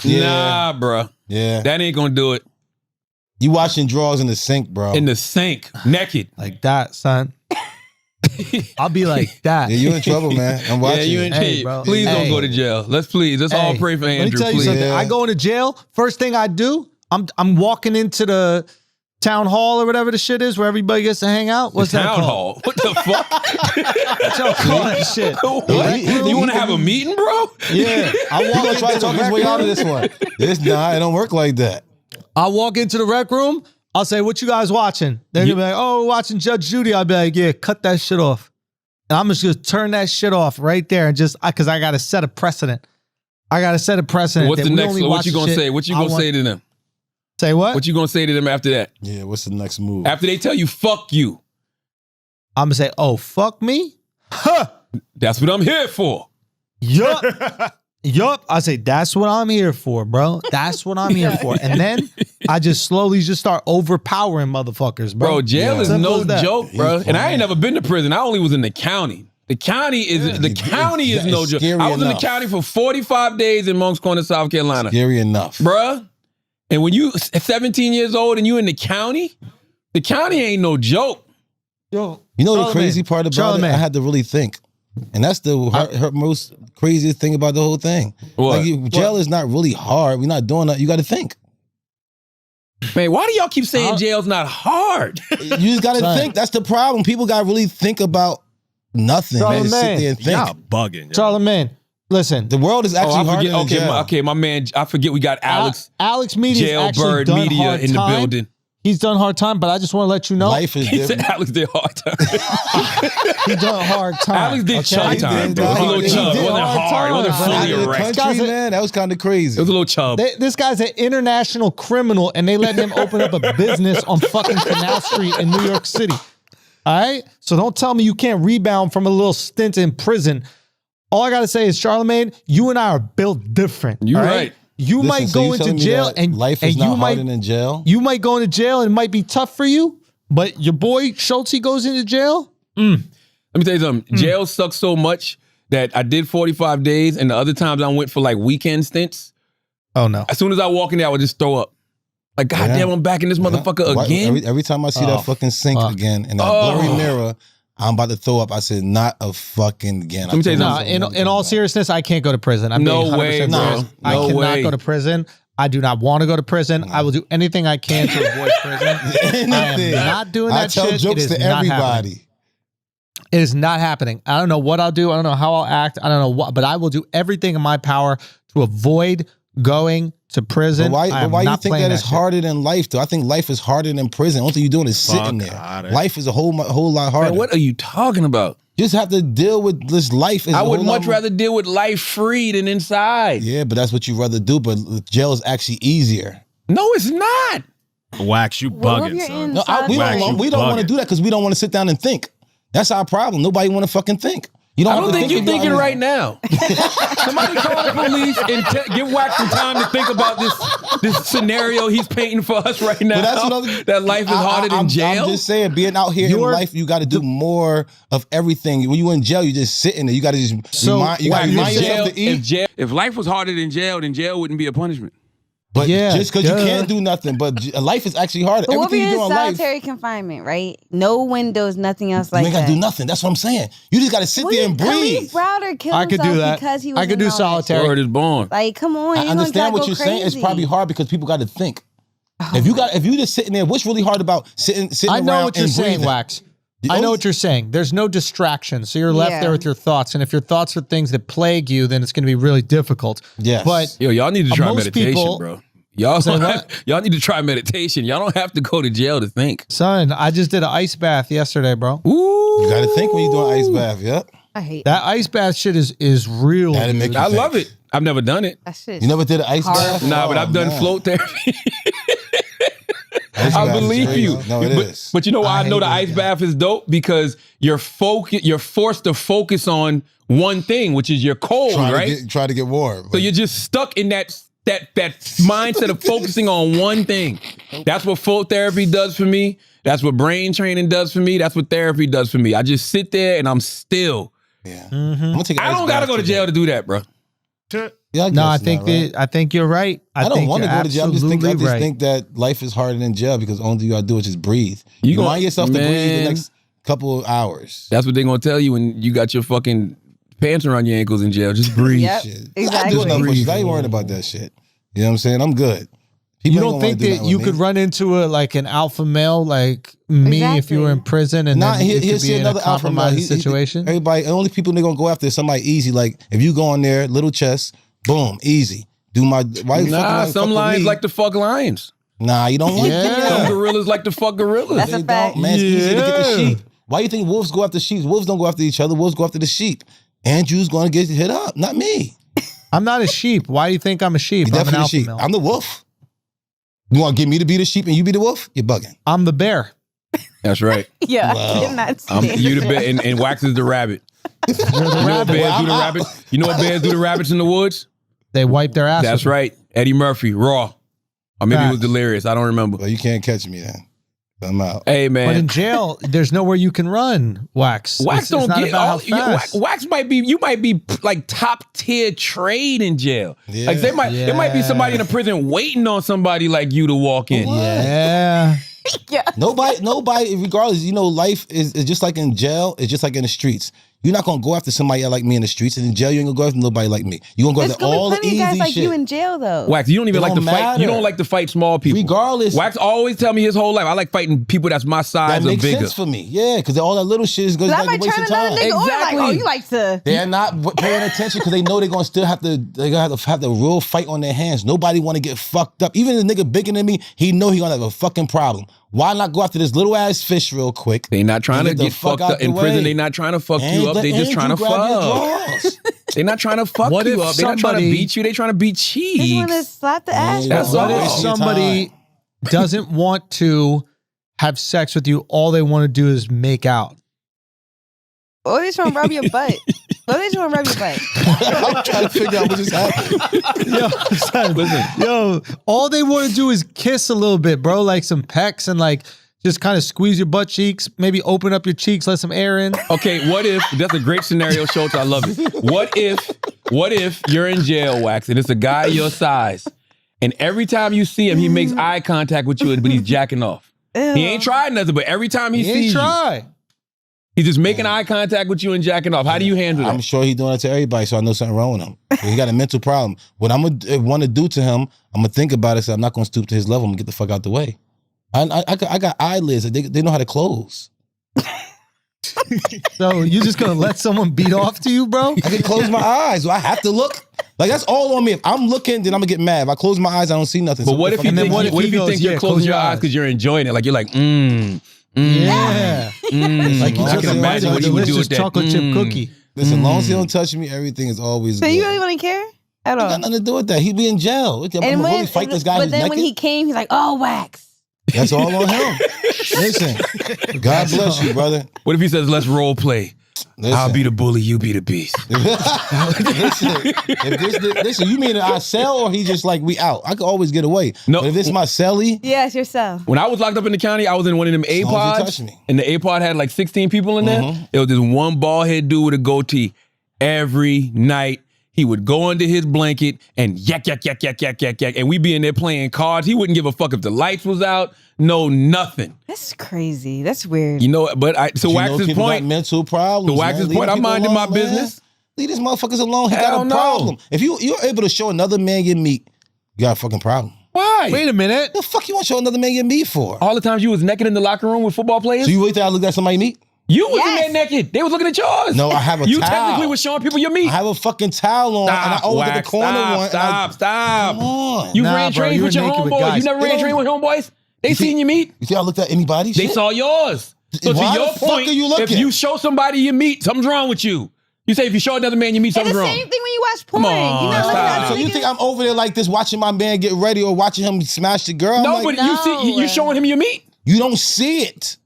Yeah. Nah, bro. Yeah. That ain't gonna do it. You washing drawers in the sink, bro. In the sink, naked. Like that, son. I'll be like that. Yeah, you in trouble, man. I'm watching. Yeah, you in Hey, jail. bro. Please don't Hey. go to jail. Let's all pray for Andrew. Let me tell you please. something. Yeah. I go into jail. First thing I do, I'm walking into the town hall or whatever the shit is where everybody gets to hang out. What's that Town called? hall. What the fuck? What y'all call that shit? What? You want to have a meeting, bro? Yeah, I He walk gonna try to into talk the his rec way out of room. this one. It don't work like that. I walk into the rec room. I'll say, "What you guys watching?" They're gonna be like, "Oh, we're watching Judge Judy." I'll be like, "Yeah, cut that shit off." And I'm just gonna turn that shit off right there and just because I gotta set a precedent. I gotta set a precedent. What's that the we next? only What watch you gonna shit say? What you I gonna want- say to them? Say what? What you gonna say to them after that? Yeah, what's the next move? After they tell you "fuck you," I'm gonna say, "Oh, fuck me." Huh. that's what I'm here for. Yup. Yup. I say, that's what I'm here for, bro. That's what I'm here for. And then I just slowly just start overpowering motherfuckers, bro. Bro, jail Yeah. is Simple no as that. joke, bro. And I ain't never been to prison. I only was in the county. The county is It's no joke. scary I was in the enough. county for 45 days in Moncks Corner, South Carolina. Scary enough. Bruh. And when you 17 years old and you in the county ain't no joke. Yo, You know the Charlamagne. crazy part about it? Charlamagne. I had to really think. And that's the most craziest thing about the whole thing. What? Like, jail is not really hard. We're not doing that. You got to think. Man, why do y'all keep saying jail's not hard? You just got to Son. think. That's the problem. People got to really think about nothing. Man, just sit Charlamagne. there and think. Y'all bugging. yo. Charlamagne, listen. The world is actually I harder forget. than Okay, jail. okay, my man, I forget we got Alex Alex Media's actually Jailbird done Media hard in the time. building. He's done hard time, but I just want to let you know Life is He said different. Alex did hard time. he done hard time. Alex did chub He time. did It was a little hard chub. It time. wasn't hard. It wasn't Out fully Out of the erect. country, Guys, man, that was kind of crazy. It was a little chub. This guy's an international criminal, and they let him open up a business on fucking Canal Street in New York City. All right? So don't tell me you can't rebound from a little stint in prison. All I got to say is, Charlamagne, you and I are built different. You all right. You Listen, might so go you into telling me jail that and life is and not you harder might than jail. you might go into jail and it might be tough for you, but your boy Schultz, he goes into jail. Let me tell you something. Jail sucks so much that I did 45 days, and the other times I went for like weekend stints. Oh no. As soon as I walk in there, I would just throw up. Like, God damn, I'm back in this motherfucker Why- again. Every time I see that fucking sink again in that blurry mirror, I'm about to throw up. I said, not a fucking again. Let me tell you No, something. in all seriousness, I can't go to prison. I'm No being 100% way, serious. bro. I No cannot way. go to prison. I do not want to go to prison. I will do anything I can to avoid prison. I am not doing that I tell shit. jokes It is to not happening. everybody. It is not happening. I don't know what I'll do. I don't know how I'll act. I don't know what, but I will do everything in my power to avoid going to prison. But I am why you not think playing that it's shit. harder than life, though? I think life is harder than prison. Only thing you're doing is sitting Fuck there. outta. Life is a whole lot harder. Man, what are you talking about? You just have to deal with this life. I would much rather deal with life free than inside. Yeah, but that's what you rather do. But jail is actually easier. No, it's not. Wax, you Well, if bugging, you're son. in No, we Wax, don't. you We don't want to bugging. do that because we don't want to sit down and think. That's our problem. Nobody want to fucking think. You I have don't to think you're if you're thinking honest. right now. Somebody call the police and give Wax some time to think about this scenario he's painting for us right now. But that's another, that life is harder than jail. I'm just saying, being out here in life, you got to do more of everything. When you in jail, you just sitting there. You got to just remind yourself to eat. If life was harder than jail, then jail wouldn't be a punishment. But Yeah, just because you duh. can't do nothing, but life is actually harder. But we'll be Everything you in do in life, solitary confinement, right? No windows, nothing else like you ain't got that. to do nothing. That's what I'm saying. You just got to sit there and breathe. Khalif Browder killed I could do himself that. because he was I could in do all that solitary. Word is born. shit. Like, come on, I you understand what go you're saying. It's crazy. probably hard because people got to think. If you just sitting there, what's really hard about sitting I around know what you're and saying, breathing? Wax. The I know only- what you're saying. There's no distraction. So you're left Yeah. there with your thoughts. And if your thoughts are things that plague you, then it's going to be really difficult. Yes. But Yo, y'all need to try Most meditation, people- bro. Y'all Say what? y'all need to try meditation. Y'all don't have to go to jail to think. son, I just did an ice bath yesterday, bro. Ooh, You got to think when you're doing ice bath. Yep. I hate That ice bath shit is real. That'll make dude. you I think. love it. I've never done it. that shit. You never did an ice bath? Nah, but Oh, I've done man. float therapy. I believe you. No, it is. But you know why I know the ice bath is dope? Because you're forced to focus on one thing, which is your cold, right? Try to get warm. So you're just stuck in that mindset of focusing on one thing. That's what full therapy does for me. That's what brain training does for me. That's what therapy does for me. I just sit there and I'm still. Yeah. I don't gotta go to jail to do that, bro. Yeah, I think you're right. I don't want to go to jail. I just think that life is harder than jail because the only thing you gotta do is just breathe. You remind yourself to breathe the next couple of hours. That's what they're gonna tell you when you got your fucking pants around your ankles in jail. Just breathe. Yep, exactly. I ain't worried about that shit. You know what I'm saying? I'm good. People you don't think that you could run into an alpha male like me if you were in prison and then you could be in a compromising situation? Everybody, the only people they're gonna go after is somebody easy. Like if you go on there, little chest, boom, easy. Some lions like to fuck lions. Nah, you don't want Some gorillas like to fuck gorillas. That's a fact. Man, it's easy to get the sheep. Why do you think wolves go after sheep? Wolves don't go after each other. Wolves go after the sheep. Andrew's gonna get hit up, not me. I'm not a sheep. Why do you think I'm a sheep? I'm an alpha sheep. I'm the wolf. You want to get me to be the sheep and you be the wolf? You're bugging. I'm the bear. That's right. Yeah, I'm not you the bear and Wax is the rabbit. You know what bears do to rabbits? You know what bears do to rabbits in the woods? They wipe their ass. That's right. Eddie Murphy, Raw. Or maybe it was Delirious. I don't remember. Well, you can't catch me then. I'm out. Hey, man. But in jail, there's nowhere you can run, Wax. Wax don't get all. Wax might be. You might be like top tier trade in jail. Yeah. Like there might be somebody in a prison waiting on somebody like you to walk in. Yeah. Yeah. Nobody. Regardless, life is just like in jail. It's just like in the streets. You're not gonna go after somebody like me in the streets, and in jail you ain't gonna go after nobody like me. You gonna go after all the easy guys like shit. You in jail though. Wax, you don't even like to fight. You don't like to fight small people. Regardless, Wax always tell me his whole life. I like fighting people that's my size or bigger. That makes sense for me. Yeah, because all that little shit is going to waste of time. Exactly. You like to. They're not paying attention because they know they're gonna still have to. They're gonna have the real fight on their hands. Nobody want to get fucked up. Even the nigga bigger than me, he know he gonna have a fucking problem. Why not go after this little ass fish real quick? They not trying to get fucked up in prison. They not trying to fuck you up. They just trying to fuck. They not trying to fuck you up. They not trying to beat you. They trying to beat cheese. They want to slap the ass. That's what if somebody doesn't want to have sex with you? All they want to do is make out. Or they trying to rub your butt. I'm trying to figure out what just happened. Yo, all they want to do is kiss a little bit, bro. Like some pecks and just kind of squeeze your butt cheeks. Maybe open up your cheeks, let some air in. Okay, what if, that's a great scenario, Schulz. I love it. What if you're in jail, Wax, and it's a guy your size, and every time you see him, he makes eye contact with you, but he's jacking off. Ew. He ain't tried nothing, but every time he sees you, he's just making eye contact with you and jacking off. How do you handle that? I'm sure he's doing it to everybody, so I know something wrong with him. He got a mental problem. What I'm going to want to do to him, I'm going to think about it, so I'm not going to stoop to his level. I'm going to get the fuck out the way. I got eyelids. They know how to close. So you're just going to let someone beat off to you, bro? I can close my eyes. Do I have to look? Like, that's all on me. If I'm looking, then I'm going to get mad. If I close my eyes, I don't see nothing. But what if you think you're closing your eyes because you're enjoying it? Like, you're like, yeah. Like I can imagine what you would do with that chocolate chip cookie. Listen, as long as he don't touch me, everything is always good. So you really wouldn't care at all? Got nothing to do with that. He'd be in jail. I'm going to really fight this guy who's naked. But then when he came, he's like, oh, Wax. That's all on him. Listen, God bless you, brother. What if he says, let's role play? I'll be the bully, you be the beast. Listen, you mean I sell or he just like we out? I could always get away. No, but if it's my celly, yeah, it's your cell. When I was locked up in the county, I was in one of them A-pods, and the A-pod had like 16 people in there. It was this one bald head dude with a goatee. Every night he would go under his blanket and yak, and we'd be in there playing cards. He wouldn't give a fuck if the lights was out. No, nothing. That's crazy. That's weird. You know, but to Wax's point, mental problems. To Wax's point, I'm minding my business. Leave these motherfuckers alone. He got a problem. If you're able to show another man your meat, you got a fucking problem. Why? Wait a minute. The fuck you want to show another man your meat for? All the times you was naked in the locker room with football players? So you wait till I look at somebody's meat? You was in there naked. They was looking at yours. No, I have a towel. You technically was showing people your meat. I have a fucking towel on. Stop, and I always get the corner one. Stop. Come on. You ran trains with your homeboys. You never ran trains with homeboys? They seen your meat. You think I looked at anybody's They saw yours. So why to your the fuck point, are you looking? if you show somebody your meat, something's wrong with you. You say if you show another man, you meet It's something the wrong. same thing when you watch porn. Come on, you know, stop. So you think I'm over there like this watching my man get ready or watching him smash the girl? No, I'm like, but you see, you showing him your meat. you don't see it.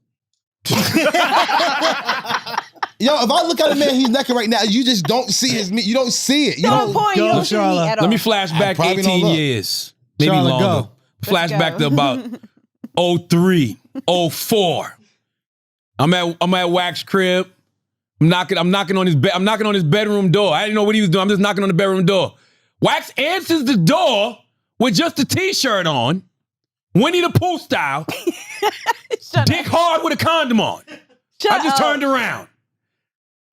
Yo, if I look at a man, he's naked right now, you just don't see his meat. You don't see it. You Don't don't. porn, you don't see Charlotte. meat at all. Let me flash back probably don't 18 look. years, maybe Charlotte, longer. go. Flash Let's back go. to about 03, 04. I'm at Wax crib. I'm knocking on his bed. I'm knocking on his bedroom door. I didn't know what he was doing. I'm just knocking on the bedroom door. Wax answers the door with just a t-shirt on, Winnie the Pooh style, dick hard with a condom on. I just turned around.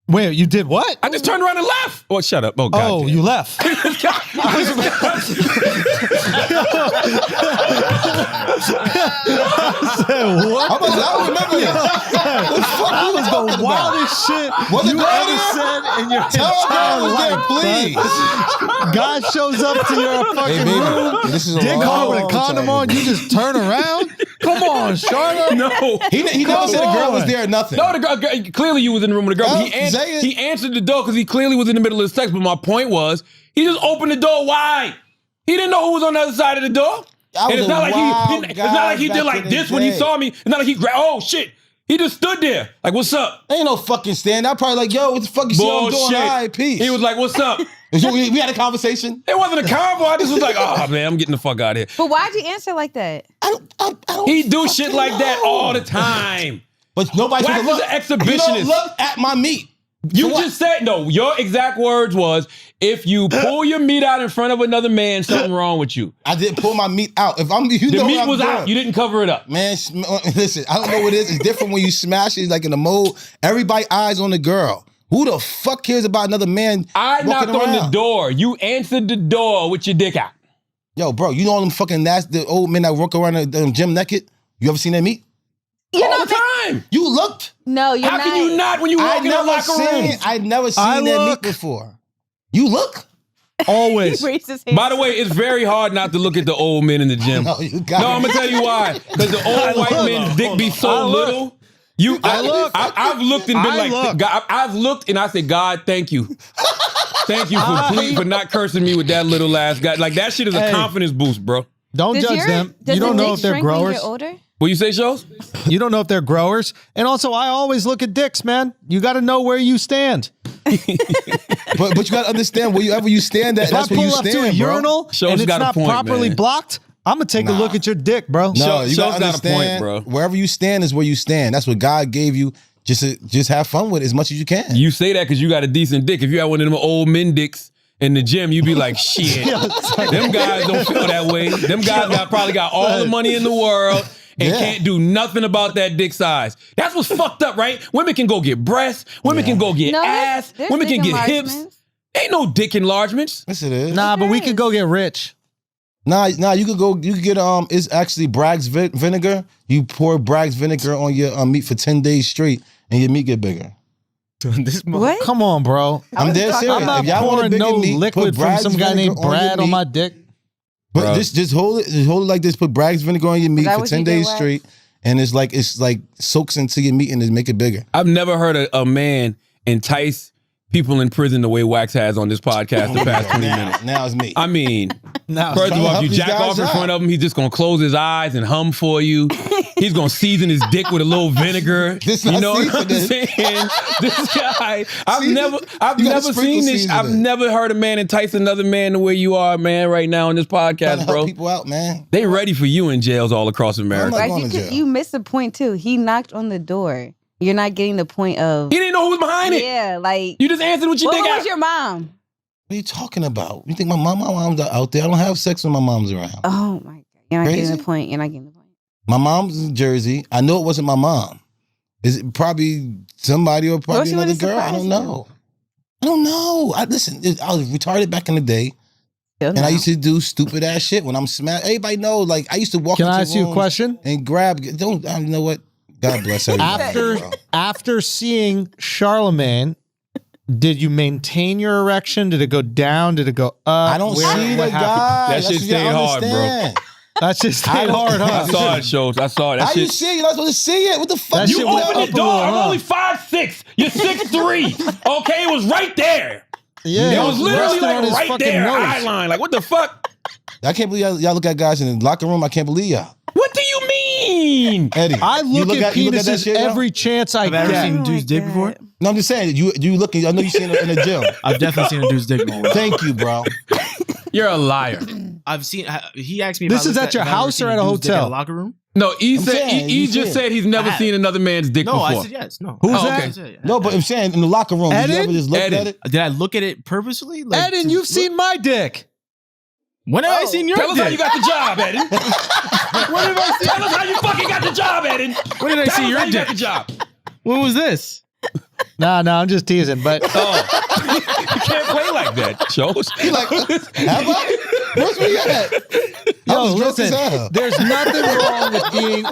Wait, you did what? I just turned around and left. Oh, shut up. Oh, God. Oh, you left. How about I don't remember that? What the fuck That you was talking the about? wildest shit Was it you God ever there? said in your Tell God entire was there, life. please. God shows up to your Hey, fucking baby, room, this is a dick hard with a long condom time on, you just turn around? Come on, Charlotte. No. He never said the girl was there or nothing. No, the girl, clearly you was in the room with the girl. But Say it. he answered the door because he clearly was in the middle of the sex. But my point was, he just opened the door wide. He didn't know who was on the other side of the door. I was And it's a not like wild it's not like he guy did back like in this the when he day. saw me. It's not like he grabbed. Oh shit! He just stood there like, "What's up?" Ain't no fucking stand. I probably like, yo, what the fuck you see what I'm doing? All right, peace. He was like, "What's up?" So we had a conversation. It wasn't a convo. I just was like, "Oh man, I'm getting the fuck out of here." But why'd you answer like that? I don't He do shit fucking like that know. all the time. But nobody Wax should is look. an exhibitionist. You don't look at my meat. You For what? just said no. Your exact words was, "If you pull your meat out in front of another man, something wrong with you." I didn't pull my meat out. If I'm, you The know what meat I'm was doing. out. You didn't cover it up. Man, listen, I don't know what it is. It's different when you smash it, like in the mode. Everybody eyes on the girl. Who the fuck cares about another man? I knocked walking on the around? door. You answered the door with your dick out. Yo, bro, you know all them fucking the old men that walk around the gym naked? You ever seen that meat? You're All not the time. You looked. No, you're How not. can you not when you walk in the locker room? I never seen I that look. meat before. You look? Always. He raised his hand. By the way, it's very hard not to look at the old men in the gym. No, you got No, it. I'm gonna tell you why. Because the old white men's dick be so little. I've looked and been like, God, I've looked and I said, God, thank you. Thank you for not cursing me with that little ass guy. Like that shit is a confidence boost, bro. Don't judge them. You don't know if they're growers. Older? What you say, Shows? You don't know if they're growers. And also, I always look at dicks, man. You got to know where you stand. But you gotta understand, wherever you stand at, If that's I where you pull up stand, to a bro. urinal Shows and it's got a not point, properly man. blocked, I'm going to take a look at your dick, bro. No, you Show's gotta got a point, understand, bro. wherever you stand is where you stand. That's what God gave you. Just have fun with it as much as you can. You say that because you got a decent dick. If you had one of them old men dicks in the gym, you'd be like, shit. Them guys don't feel that way. Them guys probably got all the money in the world and can't do nothing about that dick size. That's what's fucked up, right? Women can go get breasts. Women can go get ass. there's Women can dick get hips. enlargements. Ain't no dick enlargements. Yes, it is. Nah, but we could go get rich. Nah, you could get it's actually Bragg's vinegar. You pour Bragg's vinegar on your meat for 10 days straight and your meat get bigger. What? Come on, bro. I'm dead serious. I'm not If y'all want a pouring bigger no meat, liquid put from Bragg's some guy vinegar named on your Brad on meat. my dick. But just hold it like this. Put Bragg's vinegar on your meat that for what 10 you did, days Wax? straight, and it's like soaks into your meat and it make it bigger. I've never heard a man entice people in prison the way Wax has on this podcast the past 20 minutes. Now it's me. I mean, Now, first of all, help if you these jack guys off in out. front of him, he's just gonna close his eyes and hum for you. He's gonna season his dick with a little vinegar. This You not know what I'm seasoning. saying? This guy, I've Season- never you gotta sprinkle seen this. seasoning. I've never heard a man entice another man the way you are, man, right now on this Trying podcast, to help bro. people out, man. They ready for you in jails all across America. I'm not Right, going to jail. you missed the point too. He knocked on the door. You're not getting the point of. He didn't know who was behind it. Yeah, like. You just answered with your What dick was out. your mom? What are you talking about? You think my mom's out there? I don't have sex when my mom's around. Oh my God. You're not Crazy? getting the point. You're not getting the point. My mom's in Jersey. I know it wasn't my mom. Is it probably somebody or probably she another would've girl? I don't surprised know. I don't know. Listen, I was retarded back in the day. Still And I now. used to do stupid ass shit when I'm smashed. Everybody know, like, I used to walk Can into I ask you a rooms question? and grab, you know what? God bless everybody. bro. After seeing Charlamagne, did you maintain your erection? Did it go down? Did it go up? I don't see the what happened? guy. That shit That's what you stayed hard, bro. understand. That shit stayed hard, huh? I saw it, Schulz. I saw it. That How shit, you see it? You're not supposed to see it. What the fuck? That you shit went opened up the a door. little, I'm huh? only 5'6". You're 6'3". Okay, it was right there. Yeah, It was literally resting on like his right fucking there, nose. eye line. Like, what the fuck? I can't believe y'all look at guys in the locker room. I can't believe y'all. What do you mean? Eddie, I you look at you look that penises shit, yo? every chance I Have I ever get. seen a Oh dude's my dick God. before? No, I'm just saying. You looking? I know you seen it in the gym. I've definitely seen a dude's dick before. Thank you, bro. You're a liar. I've seen. He asked me. This if I is looked at your if I ever house seen or at a dude's dick hotel? in a locker room? No, he I'm said saying, he you just said. said he's never I- seen another man's dick No, before. I said yes. No. Who's Oh, that? okay. I said, yeah. No, but I'm saying in the locker room, did you Eden? ever just look Eden. at it? Did I look at it purposely? Like, Eden, you've seen my dick. When have I seen your Tell us dick? how you got the job, Eden. Tell us how you fucking got the job, Eden. When did I Tell see us your how you got dick? the job. When was this? No, I'm just teasing. But Oh, you can't play like that, Schulz. He like, have I? Where's we at? I yo, was drunk listen, as hell. there's nothing wrong with being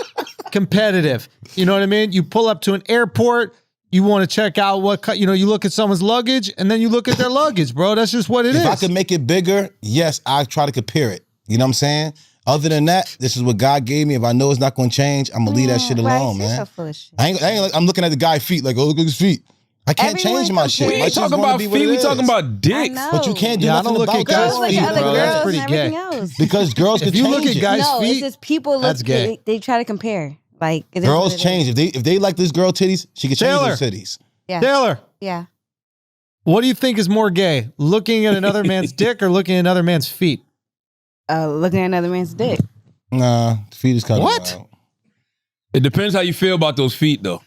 competitive. You know what I mean? You pull up to an airport, you want to check out you look at someone's luggage, and then you look at their luggage, bro. That's just what it is. If I could make it bigger, yes, I try to compare it. You know what I'm saying? Other than that, this is what God gave me. If I know it's not going to change, I'm going to leave that shit alone, You're man. so full of shit. I ain't like, I'm looking at the guy's feet like, oh, look at his feet. I can't Everyone change my shit. We My ain't shit's talking gonna about be feet. what it We is. talking about I dicks. know. But you can't do Yeah, I nothing don't look about at guys' Girls look feet, at other bro. That's girls pretty and gay. everything else. Because girls If can you change look at it. guys' No, feet, it's just people look. that's gay. They try to compare. Like it is Girls what it change. is. If they like this girl titties, she can change Taylor. those titties. Yeah. Taylor, Yeah. what do you think is more gay? Looking at another man's dick or looking at another man's feet? Looking at another man's dick. Nah, feet is kind of What? wild. It depends how you feel about those feet, though.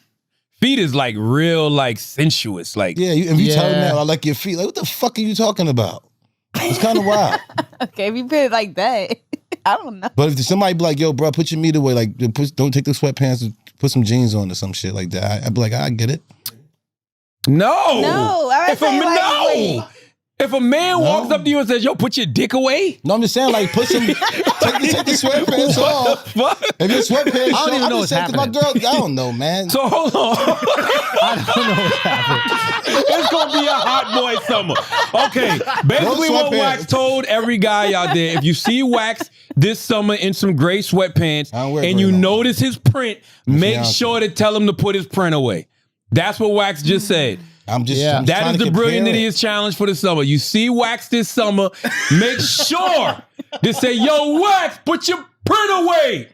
Feet is like real, like sensuous. Like, Yeah, if you tell me Yeah. I like your feet, like what the fuck are you talking about? It's kind of wild. Okay, if you put it like that, I don't know. But if somebody be like, yo, bro, put your meat away, like don't take the sweatpants, put some jeans on or some shit like that, I'd be like, I get it. no. No, I If a, say, like, no. wait. If a man walks up to you and says, yo, put your dick away. No, I'm just saying, like, put some, take the sweatpants off. What? If your sweatpants, I don't even know what's My girl, I don't know, man. So hold on. I don't know what's happening. It's gonna be a hot boy summer. Okay, basically what sweatpants. Wax told every guy out there: if you see Wax this summer in some gray sweatpants I don't wear and gray you no more. notice his print, make fiance. sure to tell him to put his print away. That's what Wax just said. I'm just, Yeah. I'm That trying is to the compare Brilliant it. Idiots challenge for the summer. You see Wax this summer, make sure to say, yo, Wax, put your print away.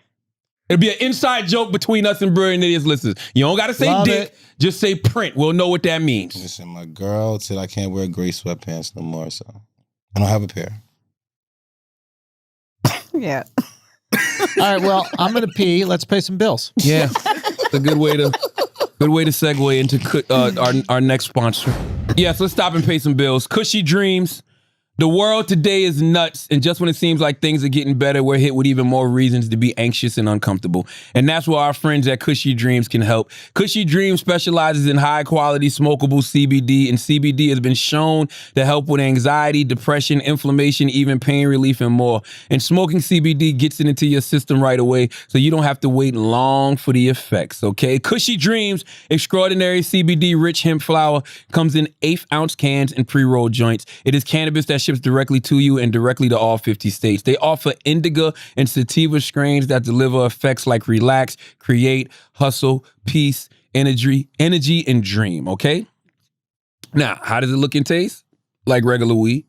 It'll be an inside joke between us and Brilliant Idiots listeners. You don't got to say Love dick, it. just say print. We'll know what that means. Listen, my girl said I can't wear gray sweatpants no more, so I don't have a pair. Yeah. All right, well, I'm going to pee. Let's pay some bills. Yeah, it's a good way to segue into our next sponsor. Yes, let's stop and pay some bills. Cushy Dreams. The world today is nuts, and just when it seems like things are getting better, we're hit with even more reasons to be anxious and uncomfortable. And that's where our friends at Cushy Dreams can help. Cushy Dreams specializes in high-quality smokable CBD, and CBD has been shown to help with anxiety, depression, inflammation, even pain relief, and more. And smoking CBD gets it into your system right away, so you don't have to wait long for the effects, okay? Cushy Dreams Extraordinary CBD-rich hemp flower comes in 1/8-ounce cans and pre-roll joints. It is cannabis that ships directly to you and directly to all 50 states. They offer indica and sativa strains that deliver effects like relax, create, hustle, peace, energy, and dream, okay? Now, how does it look and taste? Like regular weed,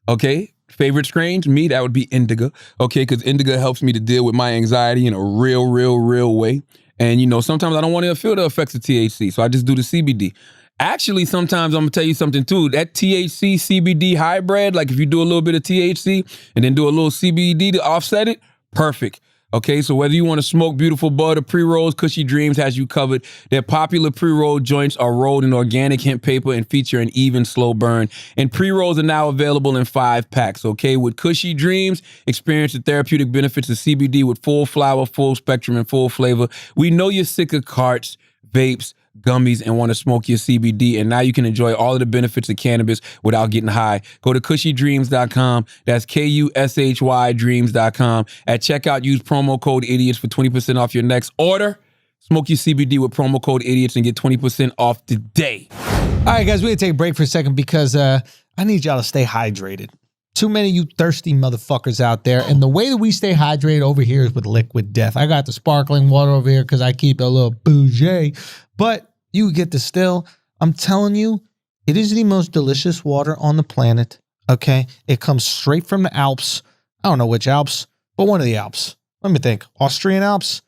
okay? Favorite strains? Me, that would be indica, okay? Because indica helps me to deal with my anxiety in a real way. And, you know, sometimes I don't want to feel the effects of THC, so I just do the CBD. Actually, sometimes I'm gonna tell you something too. That THC CBD hybrid, like if you do a little bit of THC and then do a little CBD to offset it, perfect. Okay, so whether you want to smoke beautiful bud or pre-rolls, Cushy Dreams has you covered. Their popular pre-roll joints are rolled in organic hemp paper and feature an even slow burn. And pre-rolls are now available in 5-packs, okay? With Cushy Dreams, experience the therapeutic benefits of CBD with full flower, full spectrum, and full flavor. We know you're sick of carts, vapes, gummies, and want to smoke your CBD, and now you can enjoy all of the benefits of cannabis without getting high. Go to cushydreams.com. That's KUSHY dreams.com. At checkout, use promo code IDIOTS for 20% off your next order. Smoke your CBD with promo code IDIOTS and get 20% off today. All right, guys, we're going to take a break for a second because I need y'all to stay hydrated. Too many of you thirsty motherfuckers out there. And the way that we stay hydrated over here is with Liquid Death. I got the sparkling water over here because I keep it a little bougie. But you get the still. I'm telling you, it is the most delicious water on the planet. Okay? It comes straight from the Alps. I don't know which Alps, but one of the Alps. Let me think. Austrian Alps?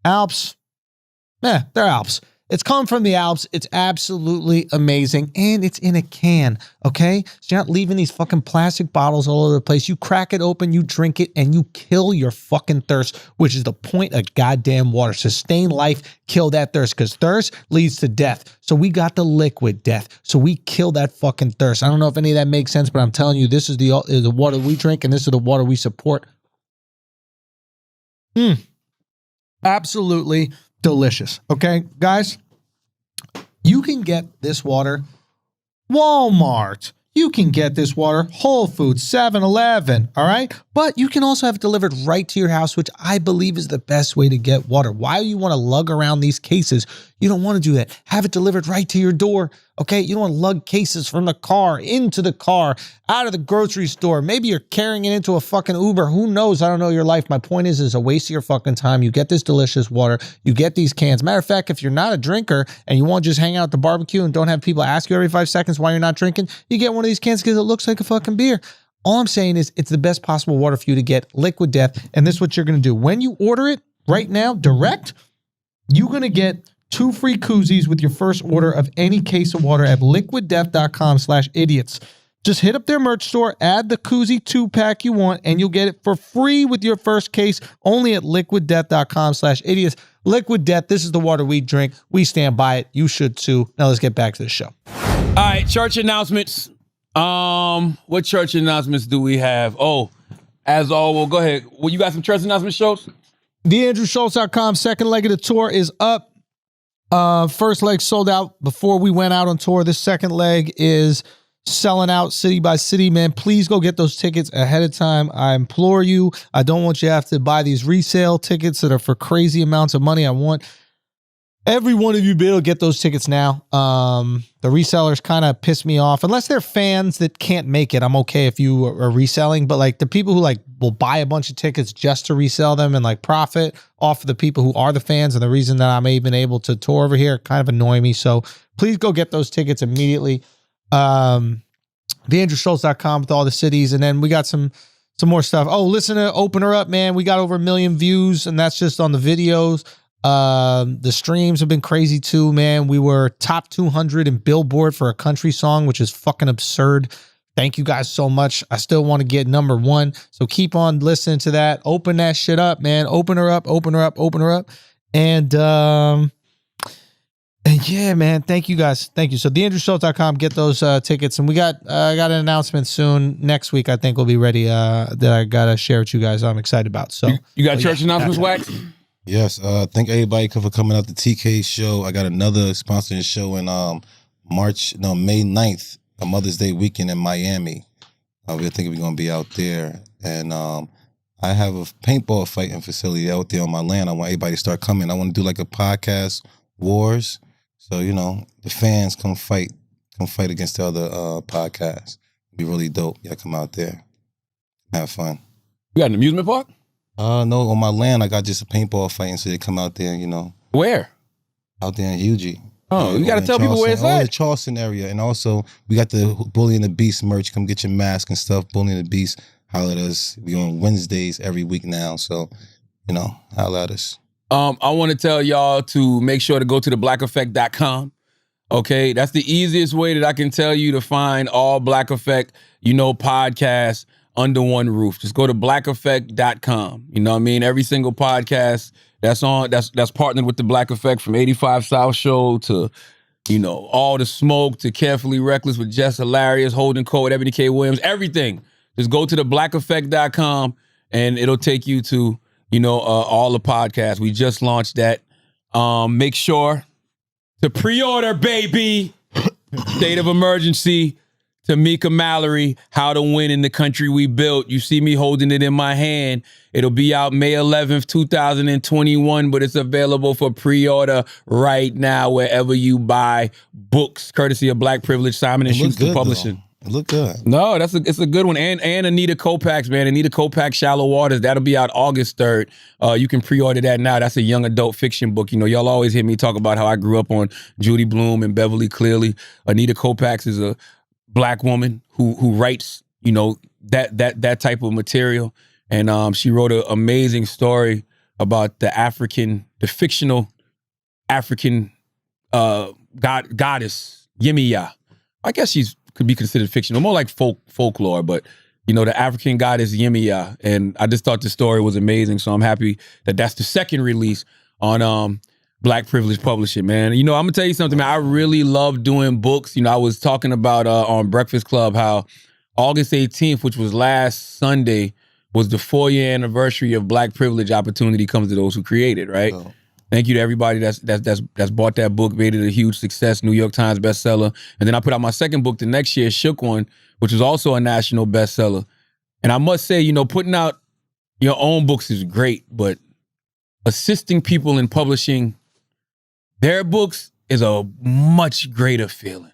Alps? Yeah, they're Alps. It's come from the Alps. It's absolutely amazing. And it's in a can, okay? So you're not leaving these fucking plastic bottles all over the place. You crack it open, you drink it, and you kill your fucking thirst, which is the point of goddamn water. Sustain life, kill that thirst, because thirst leads to death. So we got the Liquid Death. So we kill that fucking thirst. I don't know if any of that makes sense, but I'm telling you, this is the water we drink, and this is the water we support. Absolutely delicious. Okay, guys, you can get this water Walmart. You can get this water Whole Foods, 7-Eleven, all right? But you can also have it delivered right to your house, which I believe is the best way to get water. Why do you want to lug around these cases? You don't want to do that. Have it delivered right to your door, okay? You don't want to lug cases from the car, into the car, out of the grocery store. Maybe you're carrying it into a fucking Uber. Who knows? I don't know your life. My point is, it's a waste of your fucking time. You get this delicious water. You get these cans. Matter of fact, if you're not a drinker and you want to just hang out at the barbecue and don't have people ask you every 5 seconds why you're not drinking, you get one of these cans because it looks like a fucking beer. All I'm saying is it's the best possible water for you to get, Liquid Death. And this is what you're going to do. When you order it right now, direct, you're going to get 2 free koozies with your first order of any case of water at liquiddeath.com/idiots. Just hit up their merch store, add the koozie 2-pack you want, and you'll get it for free with your first case only at liquiddeath.com/idiots. Liquid Death, this is the water we drink. We stand by it. You should too. Now let's get back to the show. All right, church announcements. What church announcements do we have? Oh, as all, well, go ahead. Well, you got some church announcements, Schulz? TheAndrewSchulz.com second leg of the tour is up. First leg sold out before we went out on tour. This second leg is selling out city by city, man. Please go get those tickets ahead of time. I implore you. I don't want you to have to buy these resale tickets that are for crazy amounts of money. I want every one of you to be able to get those tickets now. The resellers kind of piss me off. Unless they're fans that can't make it, I'm okay if you are reselling. But like the people who like will buy a bunch of tickets just to resell them and like profit off of the people who are the fans, and the reason that I'm even able to tour over here kind of annoy me. So please go get those tickets immediately. TheAndrewSchulz.com with all the cities. And then we got some more stuff. Oh, listen to Open Her Up, man. We got over 1 million views, and that's just on the videos. The streams have been crazy too, man. We were top 200 in Billboard for a country song, which is fucking absurd. Thank you guys so much. I still want to get number 1. So keep on listening to that. Open that shit up, man. Open her up, open her up, open her up. And yeah, man, thank you guys. Thank you. So TheAndrewSchulz.com, get those tickets. And we got an announcement soon. Next week, I think we'll be ready that I got to share with you guys. I'm excited about. So you got church announcements, Wax? Yes. Thank everybody for coming out to TK show. I got another sponsoring show in May 9th, a Mother's Day weekend in Miami. We're thinking we're going to be out there. And I have a paintball fighting facility out there on my land. I want everybody to start coming. I want to do like a podcast wars. So, you know, the fans come fight against the other podcasts. It'd be really dope. Y'all come out there. Have fun. You got an amusement park? No, on my land, I got just a paintball fighting, so they come out there, you know. Where? Out there in Hugie. Oh, you got to tell people where it's at. The Charleston area. And also, we got the Bully and the Beast merch. Come get your mask and stuff. Bully and the Beast, holler at us. We on Wednesdays every week now, so, you know, holler at us. I want to tell y'all to make sure to go to theblackeffect.com. Okay, that's the easiest way that I can tell you to find all Black Effect, podcasts under one roof. Just go to blackeffect.com. You know what I mean? Every single podcast that's partnered with the Black Effect, from 85 South Show to, All the Smoke to Carefully Reckless with Jess Hilarious, Holding Code, Ebony K. Williams, everything. Just go to theblackeffect.com and it'll take you to all the podcasts. We just launched that. Make sure to pre-order, baby. State of Emergency, Tamika Mallory, How to Win in the Country We Built. You see me holding it in my hand. It'll be out May 11th, 2021, but it's available for pre-order right now wherever you buy books, courtesy of Black Privilege, Simon & Schuster Publishing. It looked good. No, it's a good one. And Anita Kopac's, man. Anita Kopac's Shallow Waters. That'll be out August 3rd. You can pre-order that now. That's a young adult fiction book. You know, y'all always hear me talk about how I grew up on Judy Blume and Beverly Cleary. Anita Kopac's is a Black woman who writes, you know, that type of material. And she wrote an amazing story about the fictional African goddess, Yemiya. I guess could be considered fictional, more like folklore, but you know, the African goddess Yemiya. And I just thought the story was amazing. So I'm happy that that's the second release on Black Privilege Publishing, man. You know, I'm gonna tell you something, man. I really love doing books. You know, I was talking about on Breakfast Club how August 18th, which was last Sunday, was the 4-year anniversary of Black Privilege. Opportunity comes to those who create it, right? Oh. Thank you to everybody that's bought that book, made it a huge success, New York Times bestseller. And then I put out my second book the next year, Shook One, which was also a national bestseller. And I must say, you know, putting out your own books is great, but assisting people in publishing their books is a much greater feeling.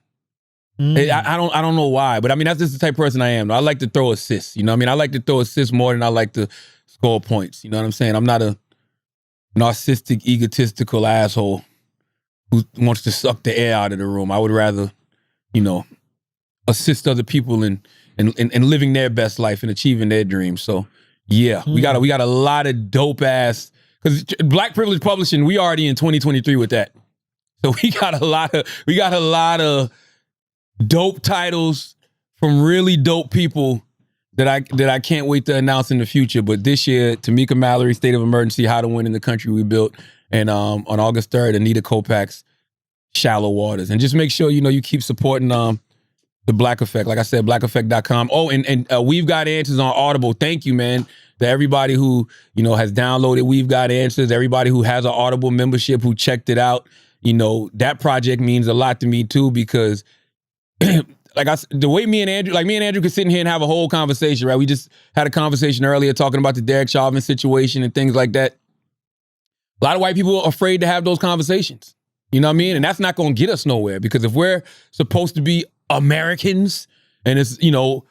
I don't know why, but I mean, that's just the type of person I am. I like to throw assists, you know what I mean? I like to throw assists more than I like to score points, you know what I'm saying? I'm not a narcissistic, egotistical asshole who wants to suck the air out of the room. I would rather, you know, assist other people in living their best life and achieving their dreams. So yeah, we got a lot of dope ass, because Black Privilege Publishing, we already in 2023 with that. So we got a lot of dope titles from really dope people that I can't wait to announce in the future. But this year, Tamika Mallory, State of Emergency, How to Win in the Country We Built. And on August 3rd, Anita Kopac's Shallow Waters. And just make sure, you know, you keep supporting the Black Effect. Like I said, blackeffect.com. Oh, and We've Got Answers on Audible. Thank you, man. To everybody who, you know, has downloaded We've Got Answers, everybody who has an Audible membership, who checked it out. You know, that project means a lot to me too, because the way me and Andrew could sit in here and have a whole conversation, right? We just had a conversation earlier talking about the Derek Chauvin situation and things like that. A lot of white people are afraid to have those conversations. You know what I mean? And that's not going to get us nowhere, because if we're supposed to be Americans and it's, you know,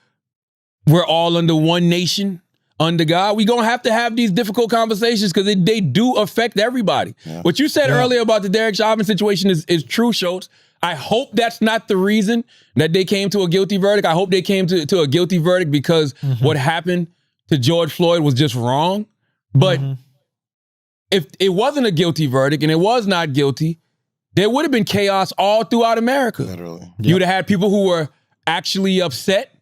we're all under one nation, under God, we're going to have these difficult conversations, because they do affect everybody. Yeah. What you said earlier about the Derek Chauvin situation is true, Schulz. I hope that's not the reason that they came to a guilty verdict. I hope they came to a guilty verdict because what happened to George Floyd was just wrong. But if it wasn't a guilty verdict and it was not guilty, there would have been chaos all throughout America. Literally. Yep. You would have had people who were actually upset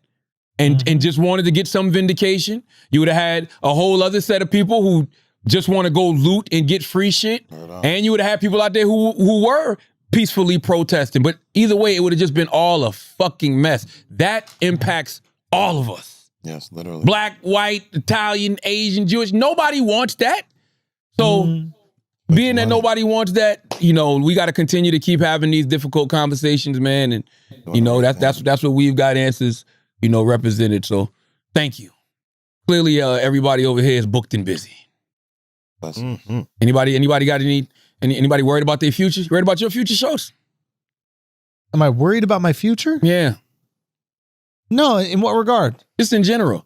and just wanted to get some vindication. You would have had a whole other set of people who just want to go loot and get free shit. And you would have had people out there who were peacefully protesting. But either way, it would have just been all a fucking mess. That impacts all of us. Yes, literally. Black, white, Italian, Asian, Jewish. Nobody wants that. So being that nobody wants that, you know, we got to continue to keep having these difficult conversations, man. And, you know, that's what We've Got Answers, you know, represented. So thank you. Clearly, everybody over here is booked and busy. Anybody got anybody worried about their future? You worried about your future, Schulz? Am I worried about my future? Yeah. No, in what regard? Just in general.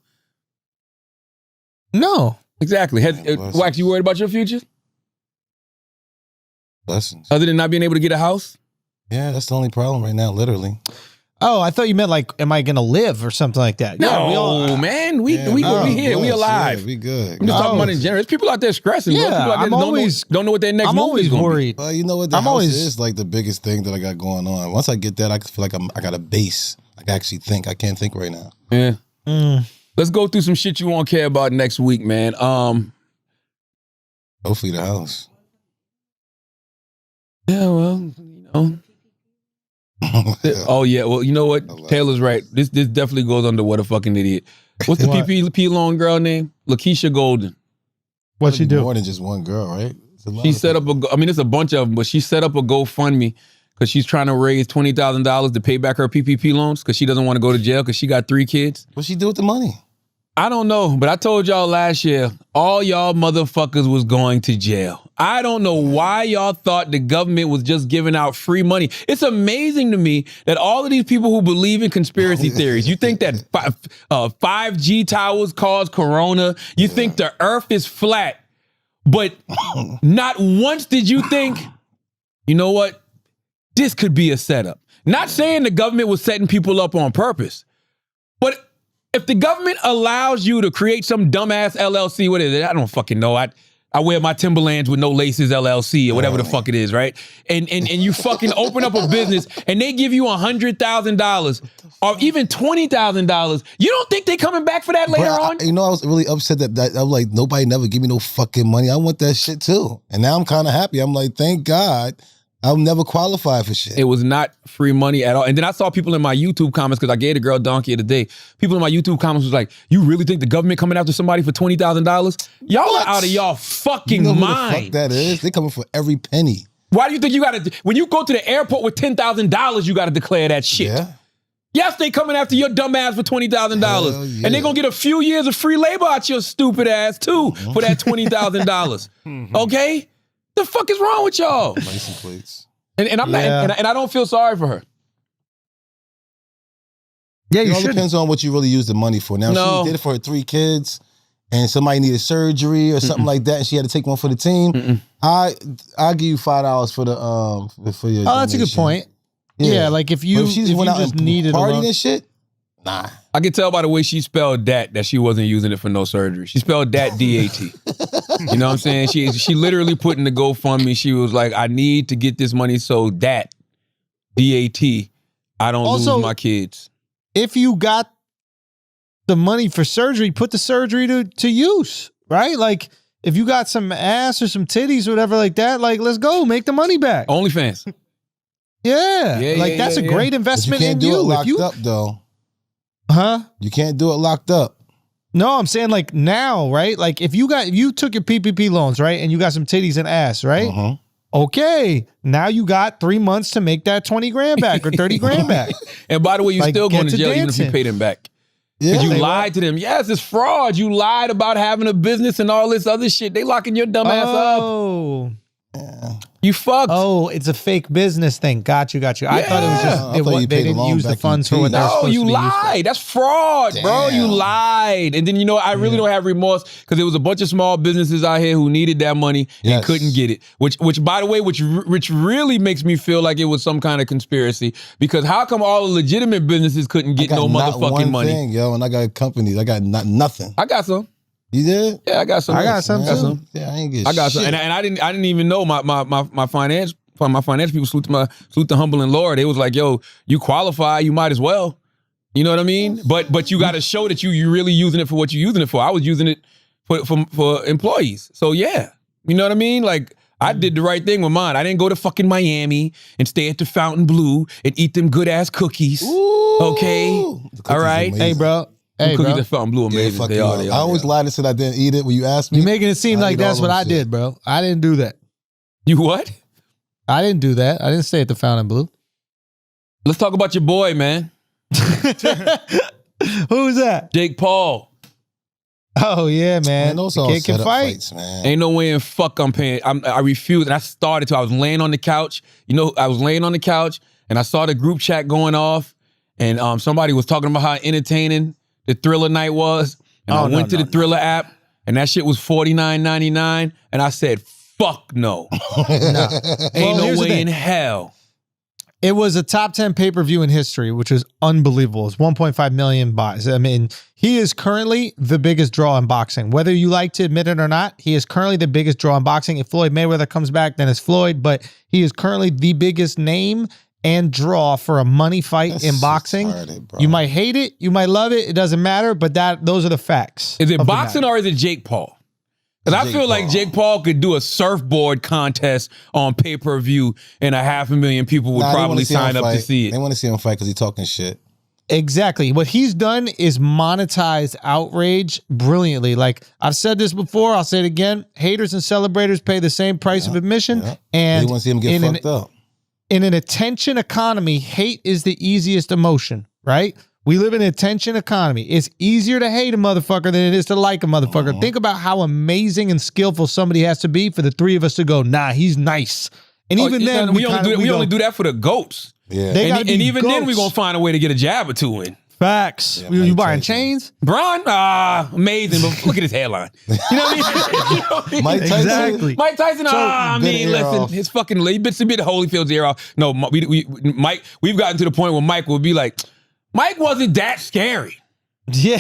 No. Exactly. Wax, you worried about your future? Blessings. Other than not being able to get a house? Yeah, that's the only problem right now, literally. Oh, I thought you meant like, am I going to live or something like that? No, man. We here. We alive. Yeah, we good. I'm just talking about in general. There's people out there stressing. Yeah, bro. People out there don't know what their next move is going to be. I'm always worried. Well, you know what? The house is like the biggest thing that I got going on. Once I get that, I feel like I got a base. I can actually think. I can't think right now. Yeah. Let's go through some shit you won't care about next week, man. Hopefully the house. Yeah, well, you know. Oh yeah, well, you know what? Taylor's right. This definitely goes under what a fucking idiot. What's the PPP loan girl name? Lakeisha Golden. What'd she do? More than just one girl, right? She set up it's a bunch of them, but she set up a GoFundMe because she's trying to raise $20,000 to pay back her PPP loans because she doesn't want to go to jail because she got 3 kids. What'd she do with the money? I don't know, but I told y'all last year, all y'all motherfuckers was going to jail. I don't know why y'all thought the government was just giving out free money. It's amazing to me that all of these people who believe in conspiracy theories, you think that 5G towers cause corona, you think the earth is flat, but not once did you think, you know what, this could be a setup. Not saying the government was setting people up on purpose, but if the government allows you to create some dumbass LLC, what is it? I don't fucking know. I wear my Timberlands with no laces LLC or whatever the fuck it is, right? And you fucking open up a business and they give you $100,000 or even $20,000. You don't think they coming back for that later on? I was really upset that I was like, nobody never give me no fucking money. I want that shit too. And now I'm kind of happy. I'm like, thank God. I'll never qualify for shit. It was not free money at all. And then I saw people in my YouTube comments, because I gave the girl donkey of the day. People in my YouTube comments was like, you really think the government coming after somebody for $20,000? Y'all are out of y'all fucking mind. Who the fuck that is? They coming for every penny. Why do you think you gotta, when you go to the airport with $10,000, you gotta declare that shit? Yeah. Yes, they coming after your dumb ass for $20,000. Yeah. And they gonna get a few years of free labor out your stupid ass too for that $20,000. Okay? The fuck is wrong with y'all? License plates. And I'm not, and I don't feel sorry for her. Yeah, it all depends on what you really use the money for. Now, she did it for her 3 kids, and somebody needed surgery or something like that, and she had to take one for the team. I'll give you $5 for the for your. Oh, that's a good point. Yeah, like if you just needed a party and shit. Nah. I can tell by the way she spelled that she wasn't using it for no surgery. She spelled that D-A-T. You know what I'm saying? She literally put in the GoFundMe, she was like, I need to get this money so that, D-A-T, I don't lose my kids. If you got the money for surgery, put the surgery to use, right? Like, if you got some ass or some titties or whatever like that, like, let's go, make the money back. OnlyFans. Yeah. That's a great investment in you. You can't do it locked up, though. Huh? You can't do it locked up. No, I'm saying like now, right? Like if you took your PPP loans, right? And you got some titties and ass, right? Okay. Now you got 3 months to make that 20 grand back or 30 grand back. And by the way, you're still going to jail even if you pay them back. Yeah. You lied to them. Yes, it's fraud. You lied about having a business and all this other shit. They locking your dumb ass up. Oh. Yeah. You fucked. Oh, it's a fake business thing. Got you. I thought it was just they didn't use the funds for what they were supposed to be used for. No, you lied. That's fraud, bro. You lied. And then, I really don't have remorse because there was a bunch of small businesses out here who needed that money and couldn't get it. Which by the way, which really makes me feel like it was some kind of conspiracy, because how come all the legitimate businesses couldn't get no motherfucking money? Thing, yo, and I got companies. I got nothing. I got some. You did? Yeah, I got some. I got some too. Yeah, I ain't get I got some, and I didn't even know my finance people salute the humble and Lord. They was like, yo, you qualify, you might as well. You know what I mean? But you got to show that you really using it for what you're using it for. I was using it for employees. So yeah, you know what I mean? Like I did the right thing with mine. I didn't go to fucking Miami and stay at the Fountain Blue and eat them good ass cookies. Ooh, okay, all right. Hey, bro. Hey, cookies bro. at Fountain Blue amazing. Yeah, they are. I always lied and said I didn't eat it when you asked me. You're making it seem like that's what I did, bro. I didn't do that. You what? I didn't do that. I didn't stay at the Fountain Blue. Let's talk about your boy, man. Who's that? Jake Paul. Oh yeah, man. Those the all kid can fight. Fights, man. Ain't no way in fuck I'm paying. I refused, and I started to. I was laying on the couch. I was laying on the couch, and I saw the group chat going off, and somebody was talking about how entertaining the Thriller night was, and I went to the Thriller app, and that shit was $49.99, and I said, fuck no. Ain't no way in hell. It was a top 10 pay-per-view in history, which is unbelievable. It's 1.5 million buys. I mean, he is currently the biggest draw in boxing. Whether you like to admit it or not, he is currently the biggest draw in boxing. If Floyd Mayweather comes back, then it's Floyd, but he is currently the biggest name and draw for a money fight in boxing. You might hate it, you might love it, it doesn't matter, but those are the facts. Is it boxing or is it Jake Paul? Because I feel like Jake Paul could do a surfboard contest on pay-per-view and 500,000 people would probably sign up to see it. They want to see him fight because he's talking shit. Exactly. What he's done is monetize outrage brilliantly. Like I've said this before, I'll say it again. Haters and celebrators pay the same price of admission. And they want to see him get fucked up. In an attention economy, hate is the easiest emotion, right? We live in an attention economy. It's easier to hate a motherfucker than it is to like a motherfucker. Think about how amazing and skillful somebody has to be for the three of us to go, nah, he's nice. And even then, we only do that for the GOATs. Yeah. And even then, we're going to find a way to get a jab or two in. Facts. Yeah, you buying chains? Braun? Amazing. But look at his hairline. You know what I mean? Mike Tyson? Exactly. Mike Tyson, listen, his fucking bits a bit of Holyfield's ear off. No, Mike, we've gotten to the point where Mike will be like, Mike wasn't that scary. Yeah.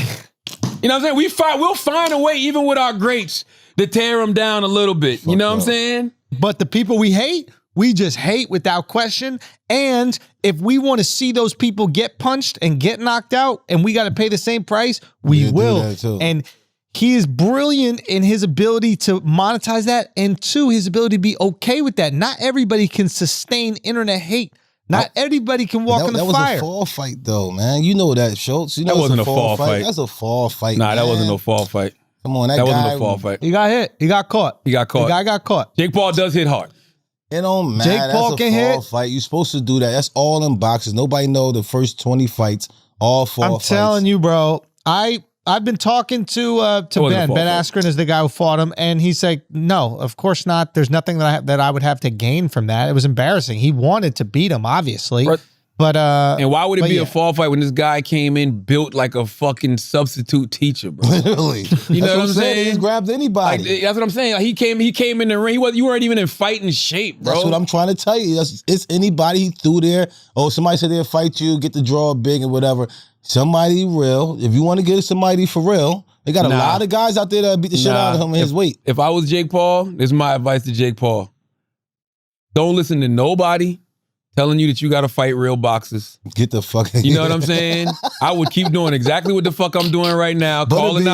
You know what I'm saying? We'll find a way, even with our greats, to tear him down a little bit. You know what I'm saying? But the people we hate, we just hate without question. And if we want to see those people get punched and get knocked out and we got to pay the same price, we will. And he is brilliant in his ability to monetize that. And two, his ability to be okay with that. Not everybody can sustain internet hate. Not everybody can walk in the fire. That was a fall fight, though, man. You know that, Schulz. You know that wasn't a fall fight. That's a fall fight. Nah, that wasn't no fall fight. Come on, that guy wasn't a fall fight. He got hit. He got caught. The guy got caught. Jake Paul does hit hard. It don't matter. Jake Paul can fall hit. Fight. You're supposed to do that. That's all in boxes. Nobody know the first 20 fights. All fall fights. I'm telling you, bro. I've been talking to Ben. Ben Askren is the guy who fought him, and he's like, no, of course not. There's nothing that I would have to gain from that. It was embarrassing. He wanted to beat him, obviously. But and why would it be a fall fight when this guy came in built like a fucking substitute teacher, bro? Literally. You know what I'm saying? He just grabbed anybody. Like, that's what I'm saying. Like, he came in the ring. You weren't even in fighting shape, bro. That's what I'm trying to tell you. It's anybody he threw there. Oh, somebody said they'll fight you, get the draw big and whatever. Somebody real. If you want to get somebody for real, they got a lot of guys out there that beat the shit out of him in his weight. If I was Jake Paul, this is my advice to Jake Paul. Don't listen to nobody telling you that you got to fight real boxers. Get the fuck out. You know what I'm saying? I would keep doing exactly what the fuck I'm doing right now. Calling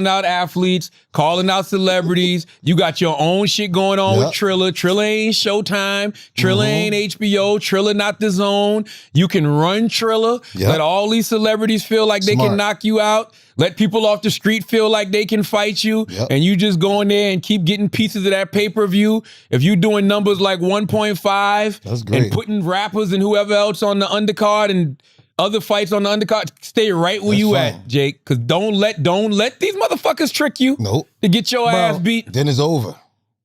out athletes, calling out celebrities. You got your own shit going on with Triller. Triller ain't Showtime. Triller ain't HBO. Triller not The Zone. You can run Triller. Let all these celebrities feel like they can knock you out. Let people off the street feel like they can fight you, and you just go in there and keep getting pieces of that pay-per-view. If you're doing numbers like 1.5 and putting rappers and whoever else on the undercard and other fights on the undercard, stay right where you at, Jake. Because don't let these motherfuckers trick you to get your ass beat. Then it's over.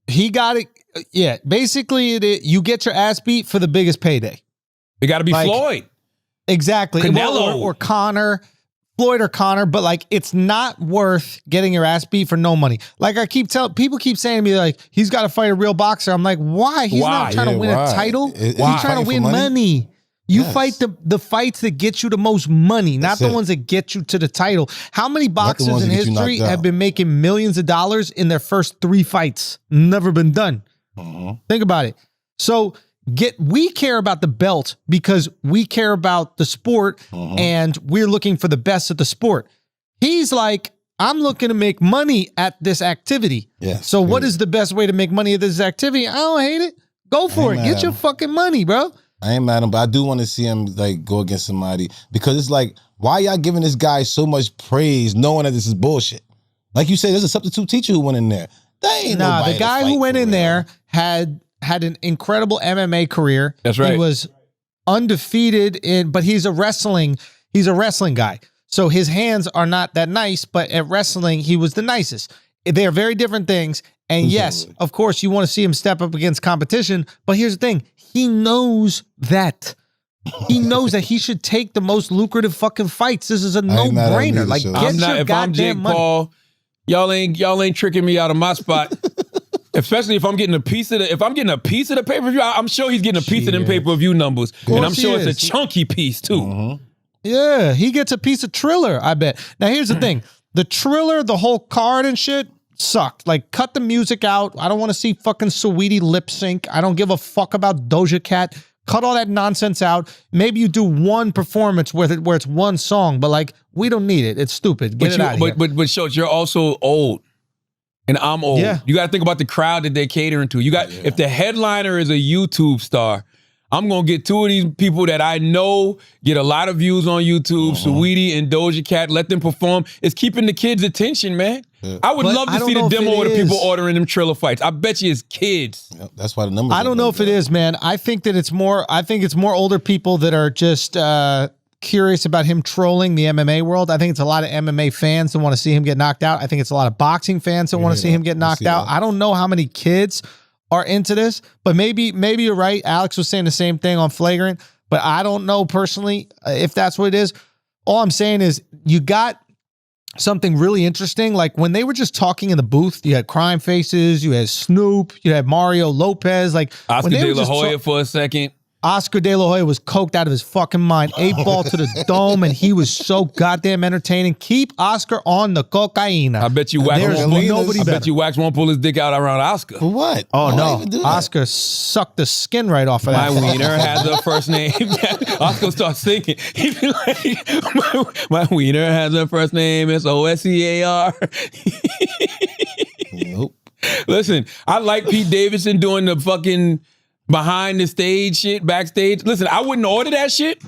He got it. Yeah, basically, you get your ass beat for the biggest payday. It got to be Floyd. Exactly. Canelo. Or Connor. Floyd or Connor, but like it's not worth getting your ass beat for no money. Like people keep saying to me like he's got to fight a real boxer. I'm like, why? He's not trying to win a title. He's trying to win money. You fight the fights that get you the most money, not the ones that get you to the title. How many boxers in history have been making millions of dollars in their first 3 fights? Never been done. Think about it. So we care about the belt because we care about the sport and we're looking for the best of the sport. He's like, I'm looking to make money at this activity. So what is the best way to make money at this activity? I don't hate it. Go for it. Get your fucking money, bro. I ain't mad at him, but I do want to see him like go against somebody because it's like, why y'all giving this guy so much praise knowing that this is bullshit? Like you said, there's a substitute teacher who went in there. The guy who went in there had an incredible MMA career. That's right. He was undefeated but he's a wrestling guy. So his hands are not that nice, but at wrestling, he was the nicest. They are very different things. And yes, of course, you want to see him step up against competition. But here's the thing. He knows that. He knows that he should take the most lucrative fucking fights. This is a no-brainer. Like, get your goddamn money. Paul, y'all ain't tricking me out of my spot. Especially if I'm getting a piece of the pay-per-view, I'm sure he's getting a piece of them pay-per-view numbers. And I'm sure it's a chunky piece too. Yeah, he gets a piece of Triller, I bet. Now here's the thing. The Triller, the whole card and shit sucked. Like, cut the music out. I don't want to see fucking Saweetie lip sync. I don't give a fuck about Doja Cat. Cut all that nonsense out. Maybe you do one performance with it where it's one song, but like, we don't need it. It's stupid. Get it out of here. But Schulz, you're also old. And I'm old. Yeah. You got to think about the crowd that they're catering to. If the headliner is a YouTube star, I'm going to get 2 of these people that I know get a lot of views on YouTube, Saweetie and Doja Cat, let them perform. It's keeping the kids' attention, man. I would love to see the demo of the people ordering them Triller fights. I bet you it's kids. Yep, that's why the numbers. I don't know if it is, man. I think that it's more older people that are just curious about him trolling the MMA world. I think it's a lot of MMA fans that want to see him get knocked out. I think it's a lot of boxing fans that want to see him get knocked out. I don't know how many kids are into this, but maybe you're right. Alex was saying the same thing on Flagrant, but I don't know personally if that's what it is. All I'm saying is you got something really interesting. Like when they were just talking in the booth, you had Crime Faces, you had Snoop, you had Mario Lopez, like Oscar De La Hoya for a second. Oscar De La Hoya was coked out of his fucking mind, 8-ball to the dome, and he was so goddamn entertaining. Keep Oscar on the cocaine. I bet you Wax won't pull his dick out around Oscar. For what? Oh, no. Oscar sucked the skin right off of that. My wiener has a first name. Oscar starts singing. He'd be like, my wiener has a first name. It's OSCAR. Nope. Listen, I like Pete Davidson doing the fucking behind the stage shit, backstage. Listen, I wouldn't order that shit,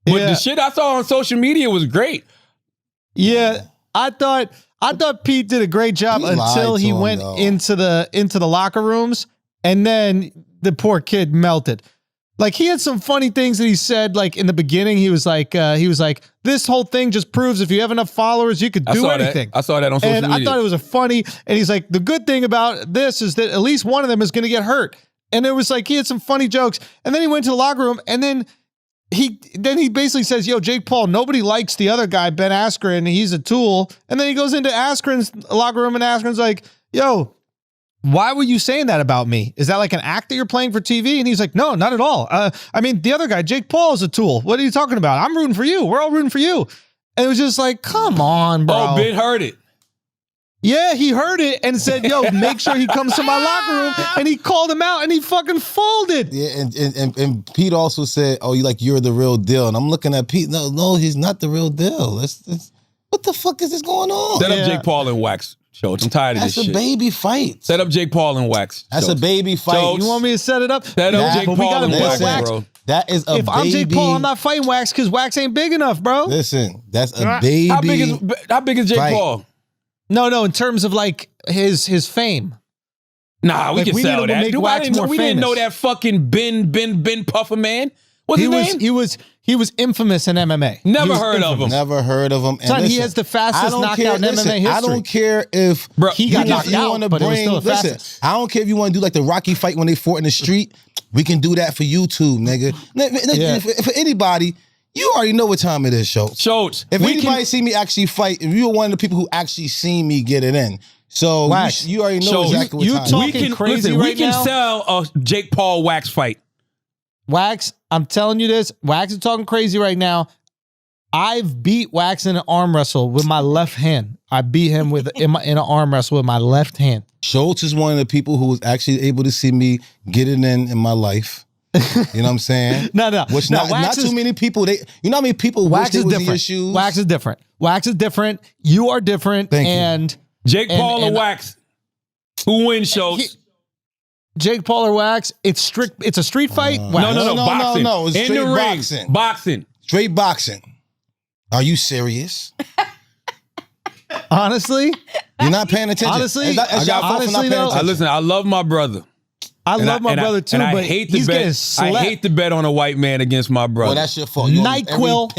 but the shit I saw on social media was great. Yeah, I thought Pete did a great job until he went into the locker rooms, and then the poor kid melted. Like he had some funny things that he said. Like in the beginning, he was like, this whole thing just proves if you have enough followers, you could do anything. I saw that on social media. And I thought it was a funny. And he's like, the good thing about this is that at least one of them is going to get hurt. And it was like he had some funny jokes. And then he went to the locker room, and then he basically says, yo, Jake Paul, nobody likes the other guy, Ben Askren, he's a tool. And then he goes into Askren's locker room, and Askren's like, yo, why were you saying that about me? Is that like an act that you're playing for TV? And he's like, no, not at all. I mean, the other guy, Jake Paul, is a tool. What are you talking about? I'm rooting for you. We're all rooting for you. And it was just like, come on, bro. Oh, Ben heard it. Yeah, he heard it and said, yo, make sure he comes to my locker room. And he called him out and he fucking folded. Yeah, and Pete also said, oh, you're the real deal. And I'm looking at Pete. No, he's not the real deal. What the fuck is this going on? Set up Jake Paul and Wax. Schulz. I'm tired of this shit. That's a baby fight. Set up Jake Paul and Wax. That's a baby fight. Schulz. You want me to set it up? Set up Jake Paul and Wax, bro. That is a baby. If I'm Jake Paul, I'm not fighting Wax because Wax ain't big enough, bro. Listen, that's a baby. How big is Jake Paul? No, in terms of like his fame. Nah, we can sell that. We didn't know that fucking Ben Puffer man. What's his name? He was infamous in MMA. Never heard of him. Never heard of him. Son, he has the fastest knockout in MMA history. I don't care if he got knocked out, but it was still the fastest. I don't care if you want to do like the Rocky fight when they fought in the street. We can do that for YouTube, nigga. For anybody. You already know what time it is, Schulz. If anybody see me actually fight, if you're one of the people who actually seen me get it in, so you already know exactly what time it is. We can sell a Jake Paul Wax fight. Wax, I'm telling you this. Wax is talking crazy right now. I've beat Wax in an arm wrestle with my left hand. I beat him in an arm wrestle with my left hand. Schulz is one of the people who was actually able to see me get it in my life. You know what I'm saying? No. Which not too many people. You know how many people Wax wish is they was in your different. shoes? Wax is different. Wax is different. You are different. Thank you. Jake Paul or Wax? Who wins, Schulz? Jake Paul or Wax? It's a street fight. No, boxing. No. It's in straight the ring. Boxing. Straight boxing. Are you serious? Honestly, you're not paying attention. Honestly, listen. I love my brother. I love my brother too, but I hate to bet on a white man against my brother. Well, that's your fault. NyQuil.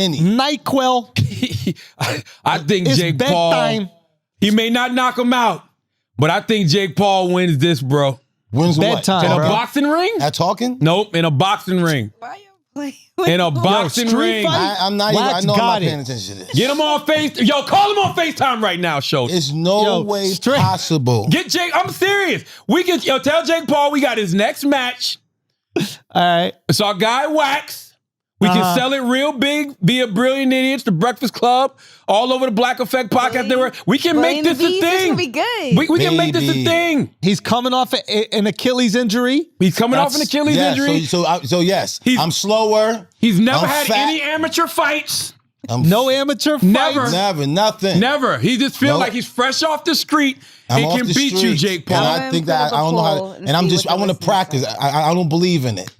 I think Jake Paul. He may not knock him out, but I think Jake Paul wins this, bro. Wins bedtime, what? In a boxing ring? At talking? Nope, in a boxing ring. Why you playing? In a boxing ring. I'm not paying attention to this. Get him on Face. Yo, call him on FaceTime right now, Schulz. It's no way possible. Get Jake. I'm serious. We can tell Jake Paul we got his next match. All right. It's our guy Wax. We can sell it real big, be a brilliant idiots, the Breakfast Club, all over the Black Effect podcast. We can make this a thing. This will be good. We can make this a thing. He's coming off an Achilles injury. He's coming off an Achilles injury. So yes, I'm slower. He's never had any amateur fights. No amateur fights? Never, nothing. Never. He just feels like he's fresh off the street and can beat you, Jake Paul. And I think that I don't know how. And I want to practice. I don't believe in it.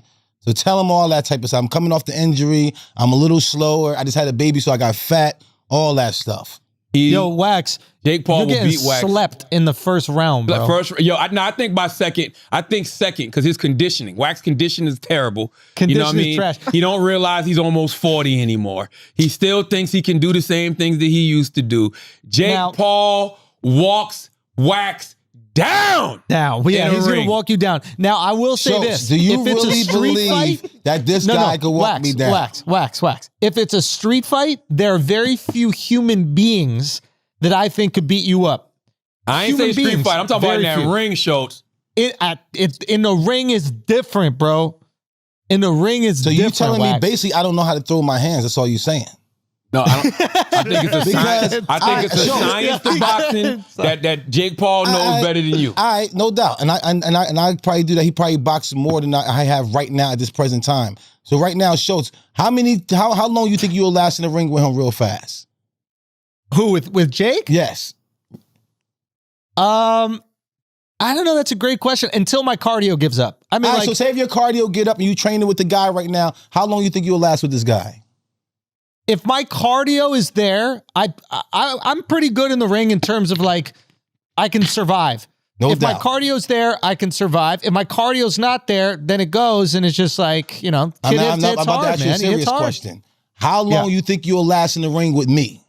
So tell him all that type of stuff. I'm coming off the injury. I'm a little slower. I just had a baby, so I got fat. All that stuff. Yo, Wax. Jake Paul you're will beat Wax. Slept in the first round, bro. I think by second. I think second because his conditioning. Wax condition is terrible. You know what I mean? Trash. He don't realize he's almost 40 anymore. He still thinks he can do the same things that he used to do. Jake Paul walks Wax down. Yeah, he's going to walk you down. Now, I will say this. Do you if it's really a street believe fight, that this guy could walk me down? Wax. If it's a street fight, there are very few human beings that I think could beat you up. I ain't saying street fight. I'm talking about in that ring, Schulz. In the ring is different, bro. In the ring is different. So you telling me basically I don't know how to throw my hands. That's all you're saying. No, I think it's a science. I think it's a science to boxing that Jake Paul knows better than you. All right, no doubt. And I probably do that. He probably boxes more than I have right now at this present time. So right now, Schulz, how long you think you'll last in the ring with him real fast? Who with Jake? Yes. I don't know. That's a great question. Until my cardio gives up. I mean, so say if your cardio get up and you training with the guy right now, how long you think you'll last with this guy? If my cardio is there, I'm pretty good in the ring in terms of like I can survive. If my cardio's there, I can survive. If my cardio's not there, then it goes and it's just like, you know, I'm about to ask you a serious question. How long you think you'll last in the ring with me?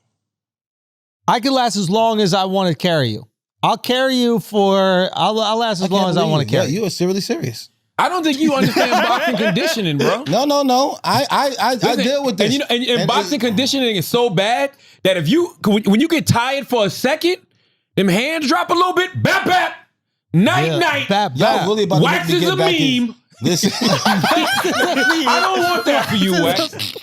I can last as long as I want to carry you. I'll carry you I'll last as long as I want to carry you. You are really serious. I don't think you understand boxing conditioning, bro. No. I deal with this. And boxing conditioning is so bad that when you get tired for a second, them hands drop a little bit, bap. Night. Y'all really about to Wax is a meme. Listen. I don't want that for you, Wax.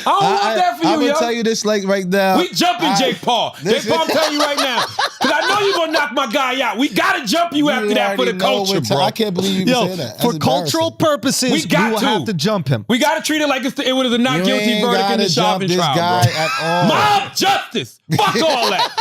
I don't want that for you, I'm going to tell you this like right now. We jumping Jake Paul. Jake Paul, I'm telling you right now. Because I know you're going to knock my guy out. We got to jump you after that for the culture, bro. I can't believe you say that. For cultural purposes, we will have to jump him. We got to treat it like it was a not guilty verdict in the shopping trial, guy at all. Mob justice. Fuck all that.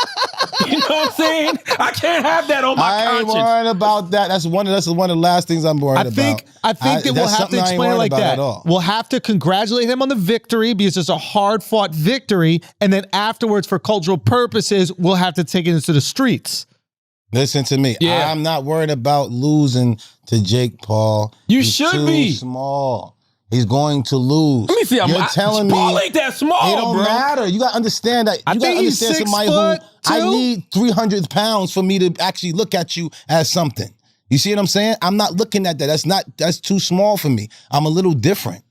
You know what I'm saying? I can't have that on my conscience. I ain't worried about that. That's one of the last things I'm worried about. I think that we'll have to explain it like that. We'll have to congratulate him on the victory because it's a hard-fought victory, and then afterwards, for cultural purposes, we'll have to take it into the streets. Listen to me. Yeah. I'm not worried about losing to Jake Paul. He's should be small. He's going to lose. Let me see. You're telling me Paul ain't that small, it don't matter. You got to understand that. You got to understand somebody who I need 300 pounds for me to actually look at you as something. You see what I'm saying? I'm not looking at that. That's too small for me. I'm a little different.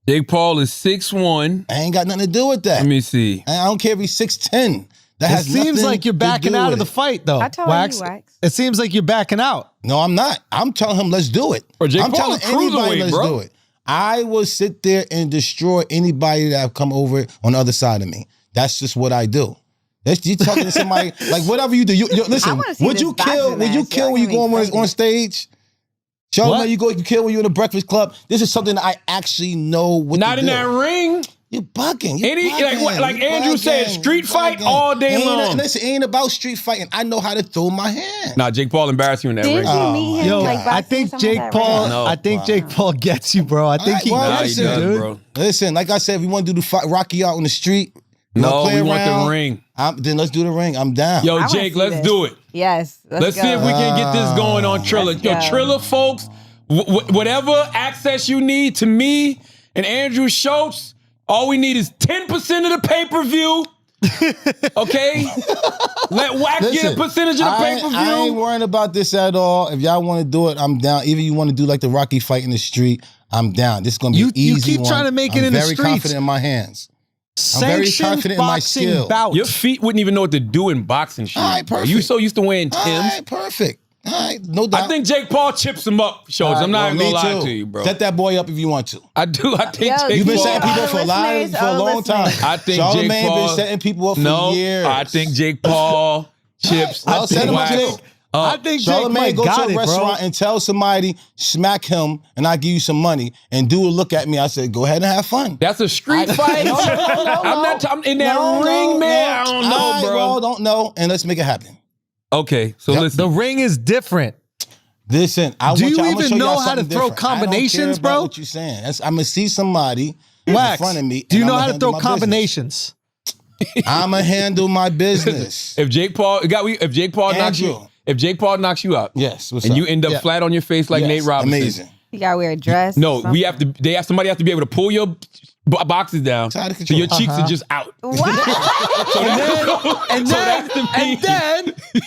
Jake Paul is 6'1". I ain't got nothing to do with that. Let me see. I don't care if he's 6'10". It seems like you're backing out of the fight, though. Wax. It seems like you're backing out. No, I'm not. I'm telling him, let's do it. I'm telling anybody, let's do it. I will sit there and destroy anybody that have come over on the other side of me. That's just what I do. You talking to somebody like whatever you do. Listen, would you kill when you go on stage? Charlamagne, you kill when you're in the Breakfast Club. This is something that I actually know what to do. Not in that ring. You're bugging. Like Andrew said, street fight all day long. Listen, it ain't about street fighting. I know how to throw my hand. Nah, Jake Paul embarrassed you in that ring. Did you meet him? I think Jake Paul. I think Jake Paul gets you, bro. I think he gets you, dude. Bro. Listen, like I said, if we want to do the Rocky out on the street, no, we want the ring. Then let's do the ring. I'm down. Yo, Jake, let's do it. Yes. Let's see if we can get this going on Triller. Yo, Triller folks, whatever access you need to me and Andrew Schulz, all we need is 10% of the pay-per-view. Okay? Let Wax get a percentage of the pay-per-view. I ain't worrying about this at all. If y'all want to do it, I'm down. Even you want to do like the Rocky fight in the street, I'm down. This is going to be an easy You keep trying to make it in the streets. I'm very confident in my hands. I'm very confident in my skill. Your feet wouldn't even know what to do in boxing shoes. All right, perfect. You so used to wearing Timbs. All right, perfect. All right, no doubt. I think Jake Paul chips him up, Schulz. I'm not even going to lie to you, bro. Set that boy up if you want to. I do. I think Jake Paul. You've been setting people up for a long time. I think Charlamagne Jake Paul been setting people up for years. I think Jake Paul chips. I'll set him up, Jake. I think Charlamagne go to a restaurant and tell somebody, smack him, and I'll give you some money, and do a look at me. I said, go ahead and have fun. That's a street fight. I'm in that ring, man. I don't know, bro. Well, don't know, and let's make it happen. Okay, so listen. The ring is different. Listen, do you even know how to throw combinations, bro? What you saying? I'm gonna see somebody in front of me. Do you know how to throw combinations? I'ma handle my business. If Jake Paul knocks you out, yes, and you end up flat on your face like Nate Robinson, amazing. You gotta wear a dress. No, somebody has to be able to pull your boxes down so your cheeks are just out.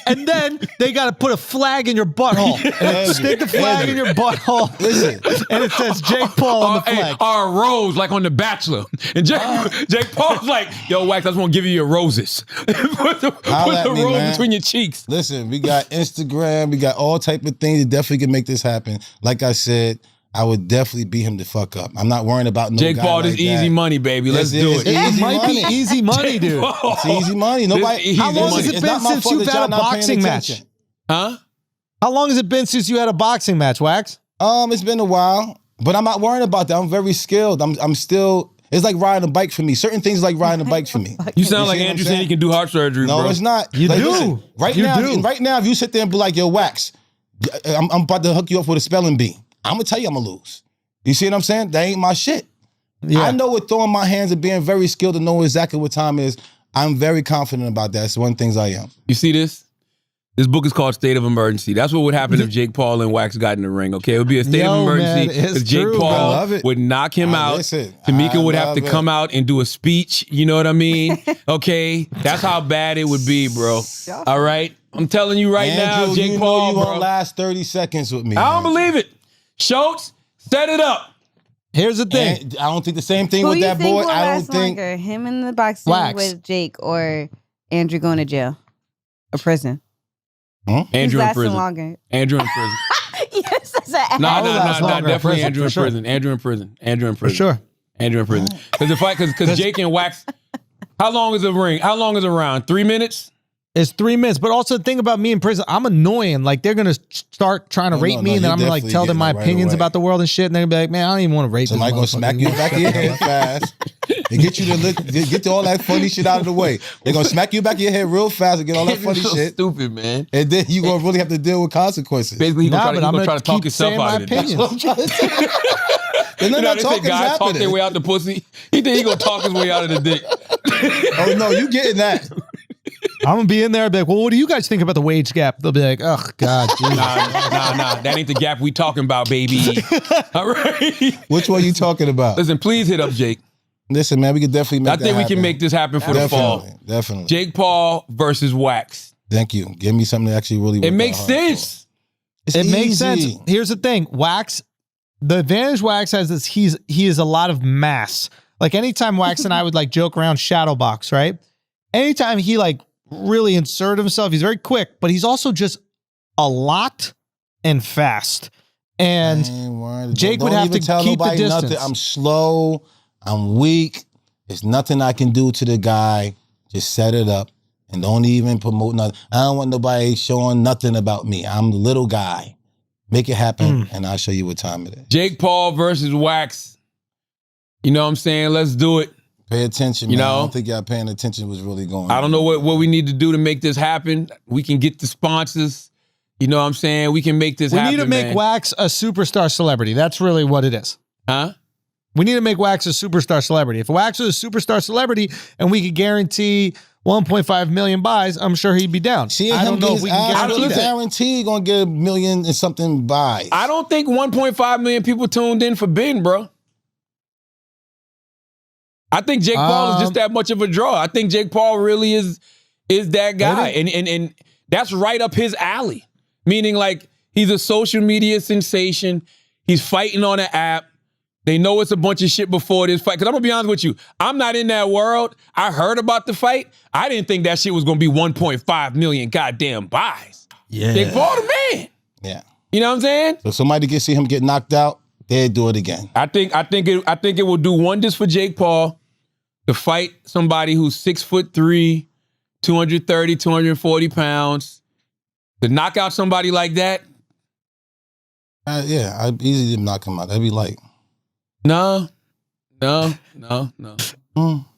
And then they got to put a flag in your butthole. And stick the flag in your butthole. Listen. And it says Jake Paul on the flag. Or a rose like on The Bachelor. And Jake Paul's like, yo, Wax, I just want to give you your roses. put the rose between your cheeks. Listen, we got Instagram. We got all type of things that definitely can make this happen. Like I said, I would definitely beat him the fuck up. I'm not worrying about no Jake guy Paul, like this easy money, baby. Let's do it. It might be easy money, dude. It's easy money. Nobody. How long has it been since you've had a boxing match? Huh? How long has it been since you had a boxing match, Wax? It's been a while, but I'm not worrying about that. I'm very skilled. I'm still. It's like riding a bike for me. Certain things like riding a bike for me. You sound like Andrew saying he can do heart surgery, bro. No, it's not. You do. Listen, right now, if you sit there and be like, yo, Wax, I'm about to hook you up with a spelling bee. I'm gonna tell you I'm gonna lose. You see what I'm saying? That ain't my shit. Yeah. I know what throwing my hands and being very skilled to know exactly what time it is. I'm very confident about that. It's one of the things I am. You see this? This book is called State of Emergency. That's what would happen if Jake Paul and Wax got in the ring, okay? It would be a state of emergency because Jake Paul would knock him out. Tamika would have to come out and do a speech. You know what I mean? Okay? That's how bad it would be, bro. All right? I'm telling you right now, Jake Paul, you won't last 30 seconds with me. I don't believe it. Schulz, set it up. Here's the thing. And I don't think the same thing with that boy. I don't think longer, him in the boxing with Jake or Andrew going to jail or prison. Andrew in prison. Longer? Andrew in prison. Yes, that's No, definitely Andrew in prison. Andrew in prison. Andrew in prison. For sure. Andrew in prison. Because Jake and Wax. How long is a ring? How long is a round? 3 minutes? It's 3 minutes. But also the thing about me in prison, I'm annoying. Like they're gonna start trying to rate me, and then I'm gonna like tell them my opinions about the world and shit, and they're gonna be like, man, I don't even want to rate. Somebody gonna smack you back in your head fast and get you to get all that funny shit out of the way. They're gonna smack you back in your head real fast and get all that funny shit. Stupid, man. And then you gonna really have to deal with consequences. Basically, he's gonna try to talk himself out of it. And then that talking guys happening. Talk their way out the pussy. He think he gonna talk his way out of the dick. Oh no, you getting that? I'm gonna be in there and be like, well, what do you guys think about the wage gap? They'll be like, oh God, dude. Nah. That ain't the gap we talking about, baby. All right. Which one you talking about? Listen, please hit up Jake. Listen, man, we can definitely make that happen. I think we can make this happen for the fall. Definitely. Jake Paul versus Wax. Thank you. Give me something that actually really It makes sense. It makes sense. Here's the thing. Wax, the advantage Wax has is he is a lot of mass. Like anytime Wax and I would like joke around shadow box, right? Anytime he like really insert himself, he's very quick, but he's also just a lot and fast. And Jake would have to keep the distance. Nothing. I'm slow. I'm weak. There's nothing I can do to the guy. Just set it up and don't even promote nothing. I don't want nobody showing nothing about me. I'm the little guy. Make it happen, and I'll show you what time it is. Jake Paul versus Wax. You know what I'm saying? Let's do it. Pay attention, man. I don't think y'all paying attention to what's really going on. I don't know what we need to do to make this happen. We can get the sponsors. You know what I'm saying? We can make this happen, We need to make Wax a superstar celebrity. That's really what it is. Huh? We need to make Wax a superstar celebrity. If Wax was a superstar celebrity and we could guarantee 1.5 million buys, I'm sure he'd be down. I don't know if we can guarantee gonna get 1 million and something buys. I don't think 1.5 million people tuned in for Ben, bro. I think Jake Paul is just that much of a draw. I think Jake Paul really is that guy. And that's right up his alley. Meaning like he's a social media sensation. He's fighting on an app. They know it's a bunch of shit before this fight. Because I'm going to be honest with you. I'm not in that world. I heard about the fight. I didn't think that shit was going to be 1.5 million goddamn buys. Yeah. Jake Paul the man. Yeah. You know what I'm saying? So somebody see him get knocked out, they'd do it again. I think it will do wonders for Jake Paul to fight somebody who's 6'3", 230, 240 pounds. To knock out somebody like that. Yeah, I'd easily knock him out. That'd be like. No. All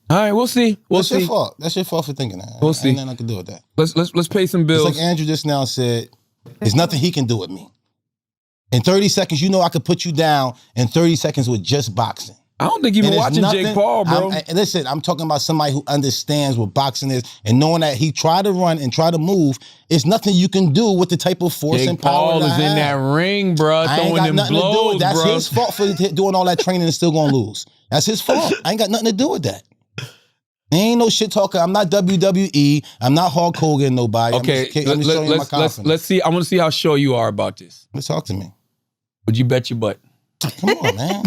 right, we'll see. That's your fault. That's your fault for thinking that. We'll see. Ain't nothing I can do with that. Let's pay some bills. It's like Andrew just now said, there's nothing he can do with me. In 30 seconds, you know I could put you down in 30 seconds with just boxing. I don't think you've been watching Jake Paul, bro. Listen, I'm talking about somebody who understands what boxing is and knowing that he tried to run and try to move. It's nothing you can do with the type of force and power Paul is in that ring, bro, throwing them blows, That's bro. his fault for doing all that training and still gonna lose. That's his fault. I ain't got nothing to do with that. Ain't no shit talker. I'm not WWE. I'm not Hulk Hogan. Nobody. Okay, I'm just showing you my confidence. Let's see. I want to see how sure you are about this. Let's talk to me. Would you bet your butt? Come on, man.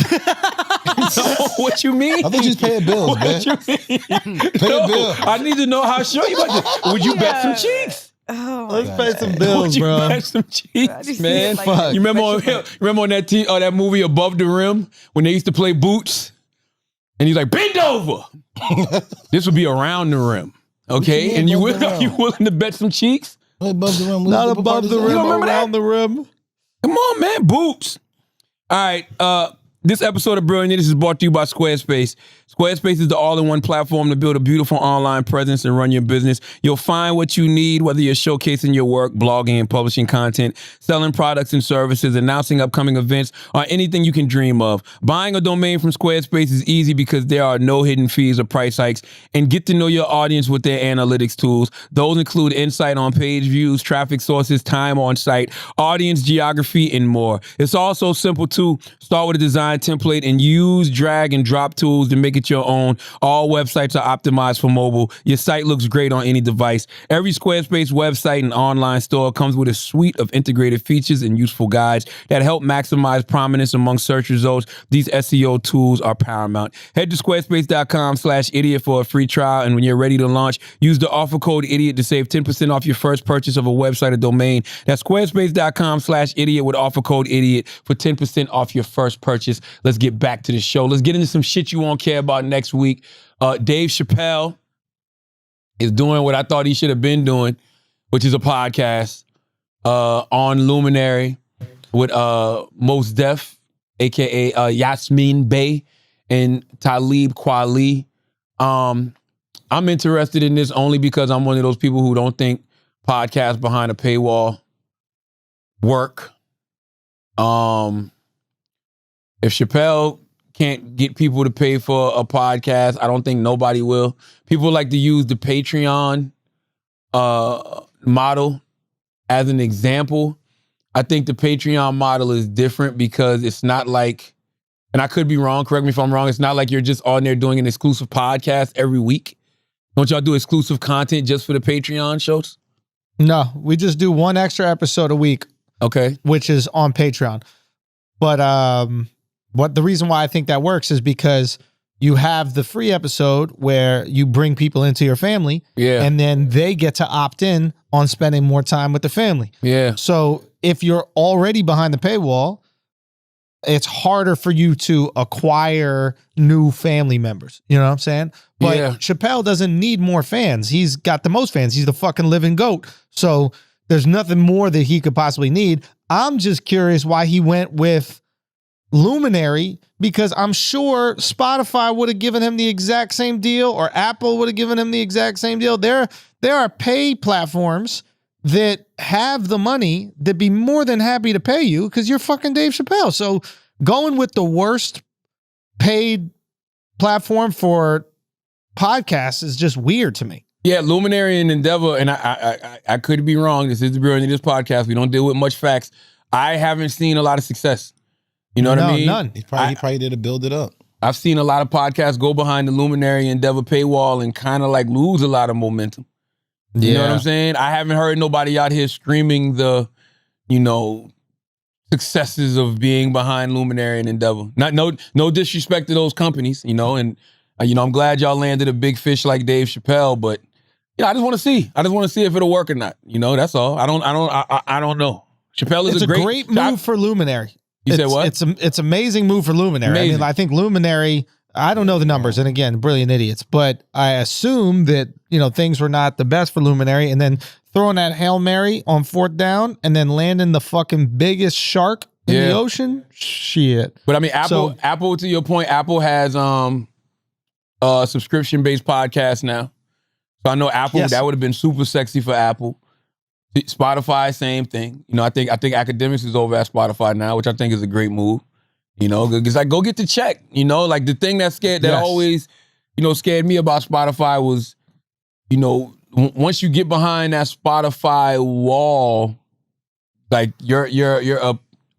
What you mean? I think you just pay bills, man. What you mean? Pay a bill. I need to know how sure you about this. Would you bet some cheeks? Oh, let's pay some bills, bro. Would you bet some cheeks, man? Fuck. You remember on that that movie Above the Rim when they used to play boots? And he's like, bend over. This would be around the rim. Okay? And are you willing to bet some cheeks? Above the rim. Not above the rim, You don't remember around the rim. Come on, man. Boots. All right. This episode of Brilliant Idiots is brought to you by Squarespace. Squarespace is the all-in-one platform to build a beautiful online presence and run your business. You'll find what you need, whether you're showcasing your work, blogging and publishing content, selling products and services, announcing upcoming events, or anything you can dream of. Buying a domain from Squarespace is easy because there are no hidden fees or price hikes. And get to know your audience with their analytics tools. Those include insight on page views, traffic sources, time on site, audience geography, and more. It's also simple too. Start with a design template and use drag and drop tools to make it your own. All websites are optimized for mobile. Your site looks great on any device. Every Squarespace website and online store comes with a suite of integrated features and useful guides that help maximize prominence among search results. These SEO tools are paramount. Head to squarespace.com/idiot for a free trial, and when you're ready to launch, use the offer code IDIOT to save 10% off your first purchase of a website or domain. That's squarespace.com/idiot with offer code IDIOT for 10% off your first purchase. Let's get back to the show. Let's get into some shit you won't care about next week. Dave Chappelle is doing what I thought he should have been doing, which is a podcast on Luminary with Mos Def, a.k.a. Yasmin Bey, and Talib Kweli. I'm interested in this only because I'm one of those people who don't think podcasts behind a paywall work. If Chappelle can't get people to pay for a podcast, I don't think nobody will. People like to use the Patreon model as an example. I think the Patreon model is different because it's not like, and I could be wrong, correct me if I'm wrong, it's not like you're just on there doing an exclusive podcast every week. Don't y'all do exclusive content just for the Patreon shows? No, we just do one extra episode a week. Okay. Which is on Patreon. But what the reason why I think that works is because you have the free episode where you bring people into your family, and then they get to opt in on spending more time with the family. Yeah. So if you're already behind the paywall, it's harder for you to acquire new family members. You know what I'm saying? But Chappelle doesn't need more fans. He's got the most fans. He's the fucking living GOAT. So there's nothing more that he could possibly need. I'm just curious why he went with Luminary, because I'm sure Spotify would have given him the exact same deal, or Apple would have given him the exact same deal. There are pay platforms that have the money that be more than happy to pay you because you're fucking Dave Chappelle. So going with the worst paid platform for podcasts is just weird to me. Yeah, Luminary and Endeavor, and I could be wrong. This is the Brilliant Idiots podcast. We don't deal with much facts. I haven't seen a lot of success. You know what I mean? None. He probably did to build it up. I've seen a lot of podcasts go behind the Luminary Endeavor paywall and kind of like lose a lot of momentum. You know what I'm saying? I haven't heard nobody out here screaming the, successes of being behind Luminary and Endeavor. No disrespect to those companies, and I'm glad y'all landed a big fish like Dave Chappelle, but I just want to see. I just want to see if it'll work or not. That's all. I don't know. Chappelle is a great move for Luminary. You said what? It's amazing move for Luminary. Amazing. I mean, I think Luminary, I don't know the numbers, and again, Brilliant Idiots, but I assume that, things were not the best for Luminary, and then throwing that Hail Mary on 4th down and then landing the fucking biggest shark in the ocean. Shit. But I mean, Apple, to your point, Apple has subscription-based podcasts now. So I know Apple, that would have been super sexy for Apple. Spotify, same thing. I think Academics is over at Spotify now, which I think is a great move. You know, because like, go get the check. You know, like the thing that always, scared me about Spotify was, once you get behind that Spotify wall, like you're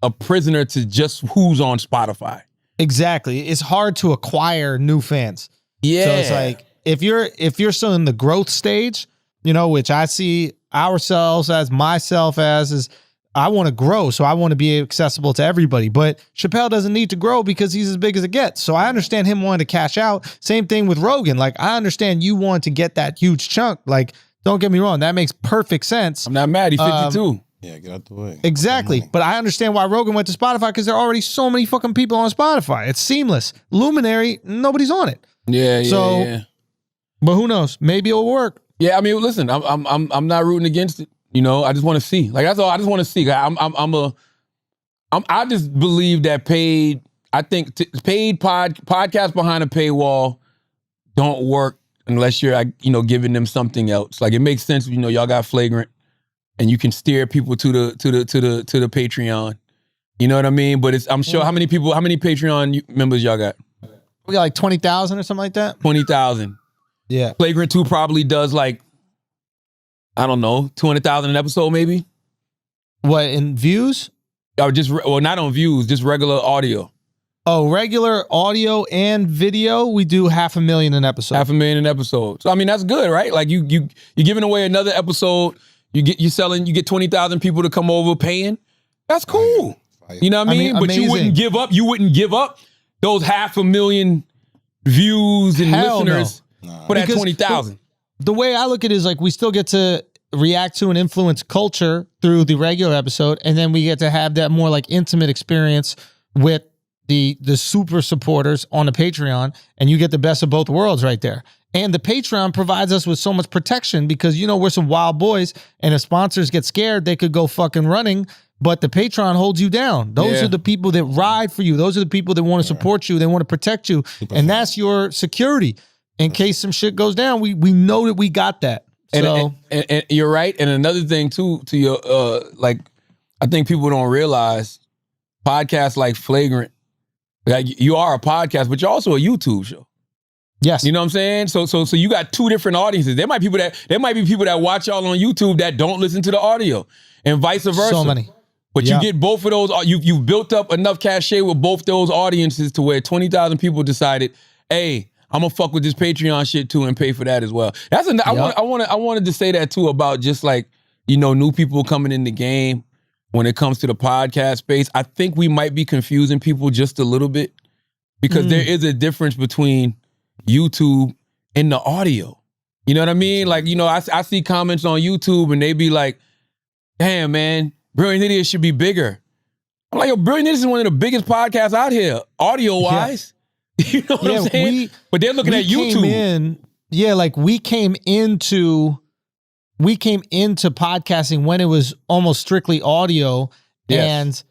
a prisoner to just who's on Spotify. Exactly. It's hard to acquire new fans. Yeah. So it's like if you're still in the growth stage, which I see ourselves as myself as is I want to grow, so I want to be accessible to everybody. But Chappelle doesn't need to grow because he's as big as it gets. So I understand him wanting to cash out. Same thing with Rogan. Like, I understand you want to get that huge chunk. Like, don't get me wrong. That makes perfect sense. I'm not mad. He's 52. Yeah, get out the way. Exactly. But I understand why Rogan went to Spotify because there are already so many fucking people on Spotify. It's seamless. Luminary, nobody's on it. Yeah. But who knows? Maybe it'll work. Yeah, I mean, listen, I'm not rooting against it. I just want to see. Like, that's all. I just want to see. I just believe that paid podcasts behind a paywall don't work unless you're, giving them something else. Like, it makes sense. Y'all got Flagrant, and you can steer people to the Patreon. You know what I mean? But I'm sure how many Patreon members y'all got? We got like 20,000 or something like that. 20,000. Yeah. Flagrant 2 probably does like, I don't know, 200,000 an episode maybe? What, in views? Or not on views, just regular audio. Oh, regular audio and video, we do 500,000 an episode. 500,000 an episode. So I mean, that's good, right? Like you're giving away another episode. You get 20,000 people to come over paying. That's cool. You know what I mean? But amazing. You wouldn't give up those 500,000 views and listeners for that 20,000. The way I look at it is like we still get to react to and influence culture through the regular episode, and then we get to have that more like intimate experience with the super supporters on the Patreon, and you get the best of both worlds right there. And the Patreon provides us with so much protection because, we're some wild boys, and if sponsors get scared, they could go fucking running, but the Patreon holds you down. Those are the people that ride for you. Those are the people that want to support you. They want to protect you, and that's your security. In case some shit goes down, we know that we got that. So and you're right. And another thing too, to your I think people don't realize podcasts like Flagrant, like you are a podcast, but you're also a YouTube show. Yes. You know what I'm saying? So you got two different audiences. There might be people that watch y'all on YouTube that don't listen to the audio, and vice versa. So many. But you get both of those. You've built up enough cachet with both those audiences to where 20,000 people decided, hey, I'm gonna fuck with this Patreon shit too and pay for that as well. I wanted to say that too about just like, new people coming in the game when it comes to the podcast space. I think we might be confusing people just a little bit because there is a difference between YouTube and the audio. You know what I mean? Like, I see comments on YouTube and they be like, damn, man, Brilliant Idiots should be bigger. I'm like, yo, Brilliant Idiots is one of the biggest podcasts out here, audio-wise. Yeah. You know what I'm saying? But they're looking at YouTube. We came into podcasting when it was almost strictly audio. Yes.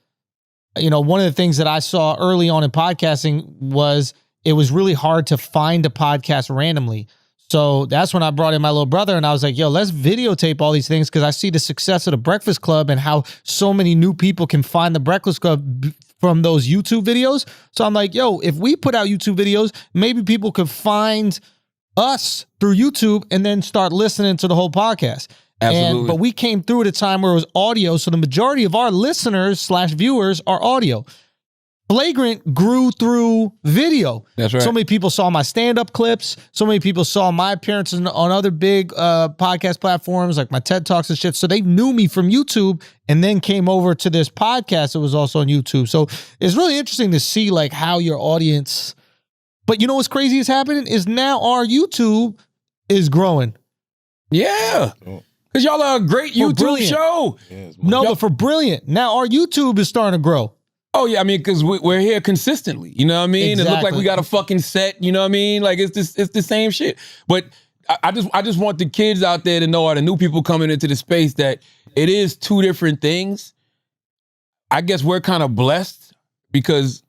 And, one of the things that I saw early on in podcasting was it was really hard to find a podcast randomly. So that's when I brought in my little brother and I was like, yo, let's videotape all these things because I see the success of the Breakfast Club and how so many new people can find the Breakfast Club from those YouTube videos. So I'm like, yo, if we put out YouTube videos, maybe people could find us through YouTube and then start listening to the whole podcast. Absolutely. But we came through at a time where it was audio. So the majority of our listeners / viewers are audio. Flagrant grew through video. That's right. So many people saw my stand-up clips. So many people saw my appearances on other big podcast platforms like my TED Talks and shit. So they knew me from YouTube and then came over to this podcast that was also on YouTube. So it's really interesting to see like how your audience... But you know what's crazy is happening? Is now our YouTube is growing. Yeah. Because y'all are a great YouTube show. Yeah, but for Brilliant, now our YouTube is starting to grow. Oh, yeah, I mean, because we're here consistently, you know what I mean? Exactly. It looks like we got a fucking set, you know what I mean? Like, it's the same shit. But I just want the kids out there to know, or the new people coming into the space, that it is two different things. I guess we're kind of blessed because,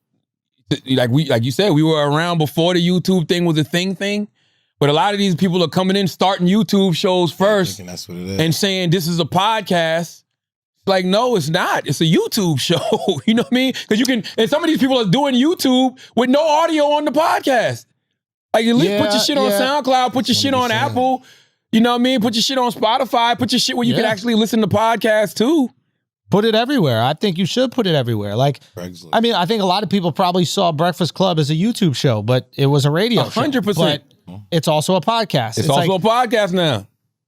like you said, we were around before the YouTube thing was a thing. But a lot of these people are coming in, starting YouTube shows first, that's what it is, and saying, this is a podcast. Like, no, it's not. It's a YouTube show. You know what I mean? Because you can, and some of these people are doing YouTube with no audio on the podcast. Like, at least put your shit on SoundCloud, put your shit on Apple. You know what I mean? Put your shit on Spotify. Put your shit where you can actually listen to podcasts too. Put it everywhere. I think you should put it everywhere. Like, I mean, I think a lot of people probably saw Breakfast Club as a YouTube show, but it was a radio show. 100%. But it's also a podcast. It's also like, a podcast now.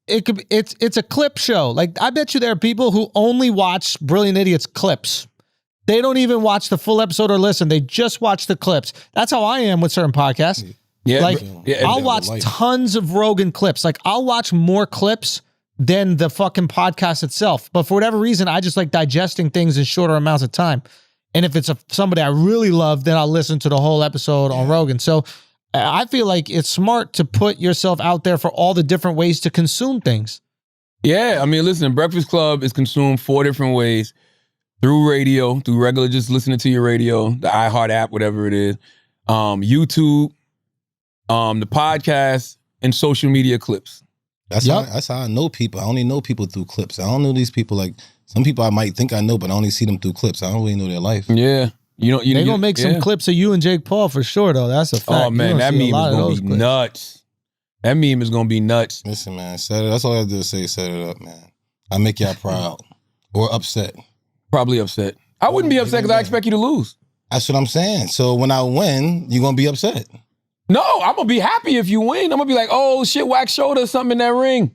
It's a clip show. Like, I bet you there are people who only watch Brilliant Idiots clips. They don't even watch the full episode or listen. They just watch the clips. That's how I am with certain podcasts. Yeah, like I'll watch tons of Rogan clips. Like, I'll watch more clips than the fucking podcast itself. But for whatever reason, I just like digesting things in shorter amounts of time. And if it's somebody I really love, then I'll listen to the whole episode on Rogan. So I feel like it's smart to put yourself out there for all the different ways to consume things. Yeah, I mean, listen, Breakfast Club is consumed 4 different ways. Through radio, through regular just listening to your radio, the iHeart app, whatever it is, YouTube, the podcast, and social media clips. That's how I know people. I only know people through clips. I don't know these people. Like, some people I might think I know, but I only see them through clips. I don't really know their life. Yeah. They're going to make some clips of you and Jake Paul for sure, though. That's a fact. Oh, man, that meme is going to be nuts. That meme is going to be nuts. Listen, man, that's all I have to say. Set it up, man. I make y'all proud or upset. Probably upset. I wouldn't be upset because I expect you to lose. That's what I'm saying. So when I win, you're going to be upset. No, I'm going to be happy if you win. I'm going to be like, oh, shit, Wax showed us something in that ring.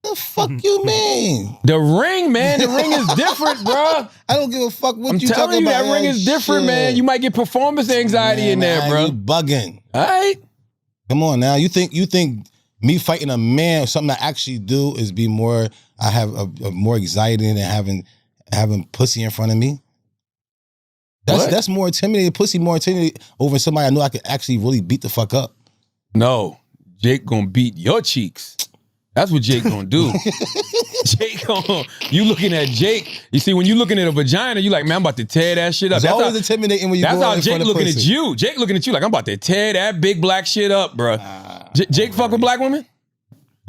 The fuck you mean? The ring, man. The ring is different, bro. I don't give a fuck what I'm you talking about. I'm telling you, that ring is different, man. You might get performance anxiety in there, bro. You bugging. All right. Come on now. You think me fighting a man, something I actually do is be more, I have a more anxiety than having pussy in front of me? That's more intimidating. Pussy more intimidating over somebody I know I could actually really beat the fuck up. No. Jake gonna beat your cheeks. That's what Jake gonna do. You looking at Jake, you see, when you looking at a vagina, you like, man, I'm about to tear that shit up. It's always intimidating when you go in front of Jake looking at you. Jake looking at you like, I'm about to tear that big black shit up, bro. Jake fuck with black women?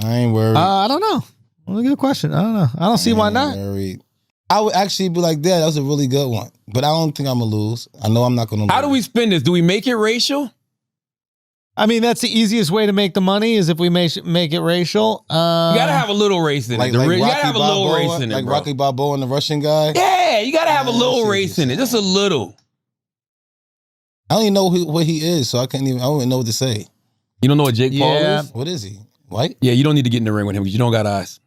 I ain't worried. I don't know. Well, good question. I don't know. I don't see why not. Worried. I would actually be like, that was a really good one. But I don't think I'm going to lose. I know I'm not going to lose. How do we spin this? Do we make it racial? I mean, that's the easiest way to make the money is if we make it racial. You gotta have a little race in it. You gotta have a little race in it, like Rocky Balboa and the Russian guy. Yeah, you gotta have a little race in it. Just a little. I don't even know what he is, so I don't even know what to say. You don't know what Jake Paul is? What is he? White? Yeah, you don't need to get in the ring with him because you don't got eyes.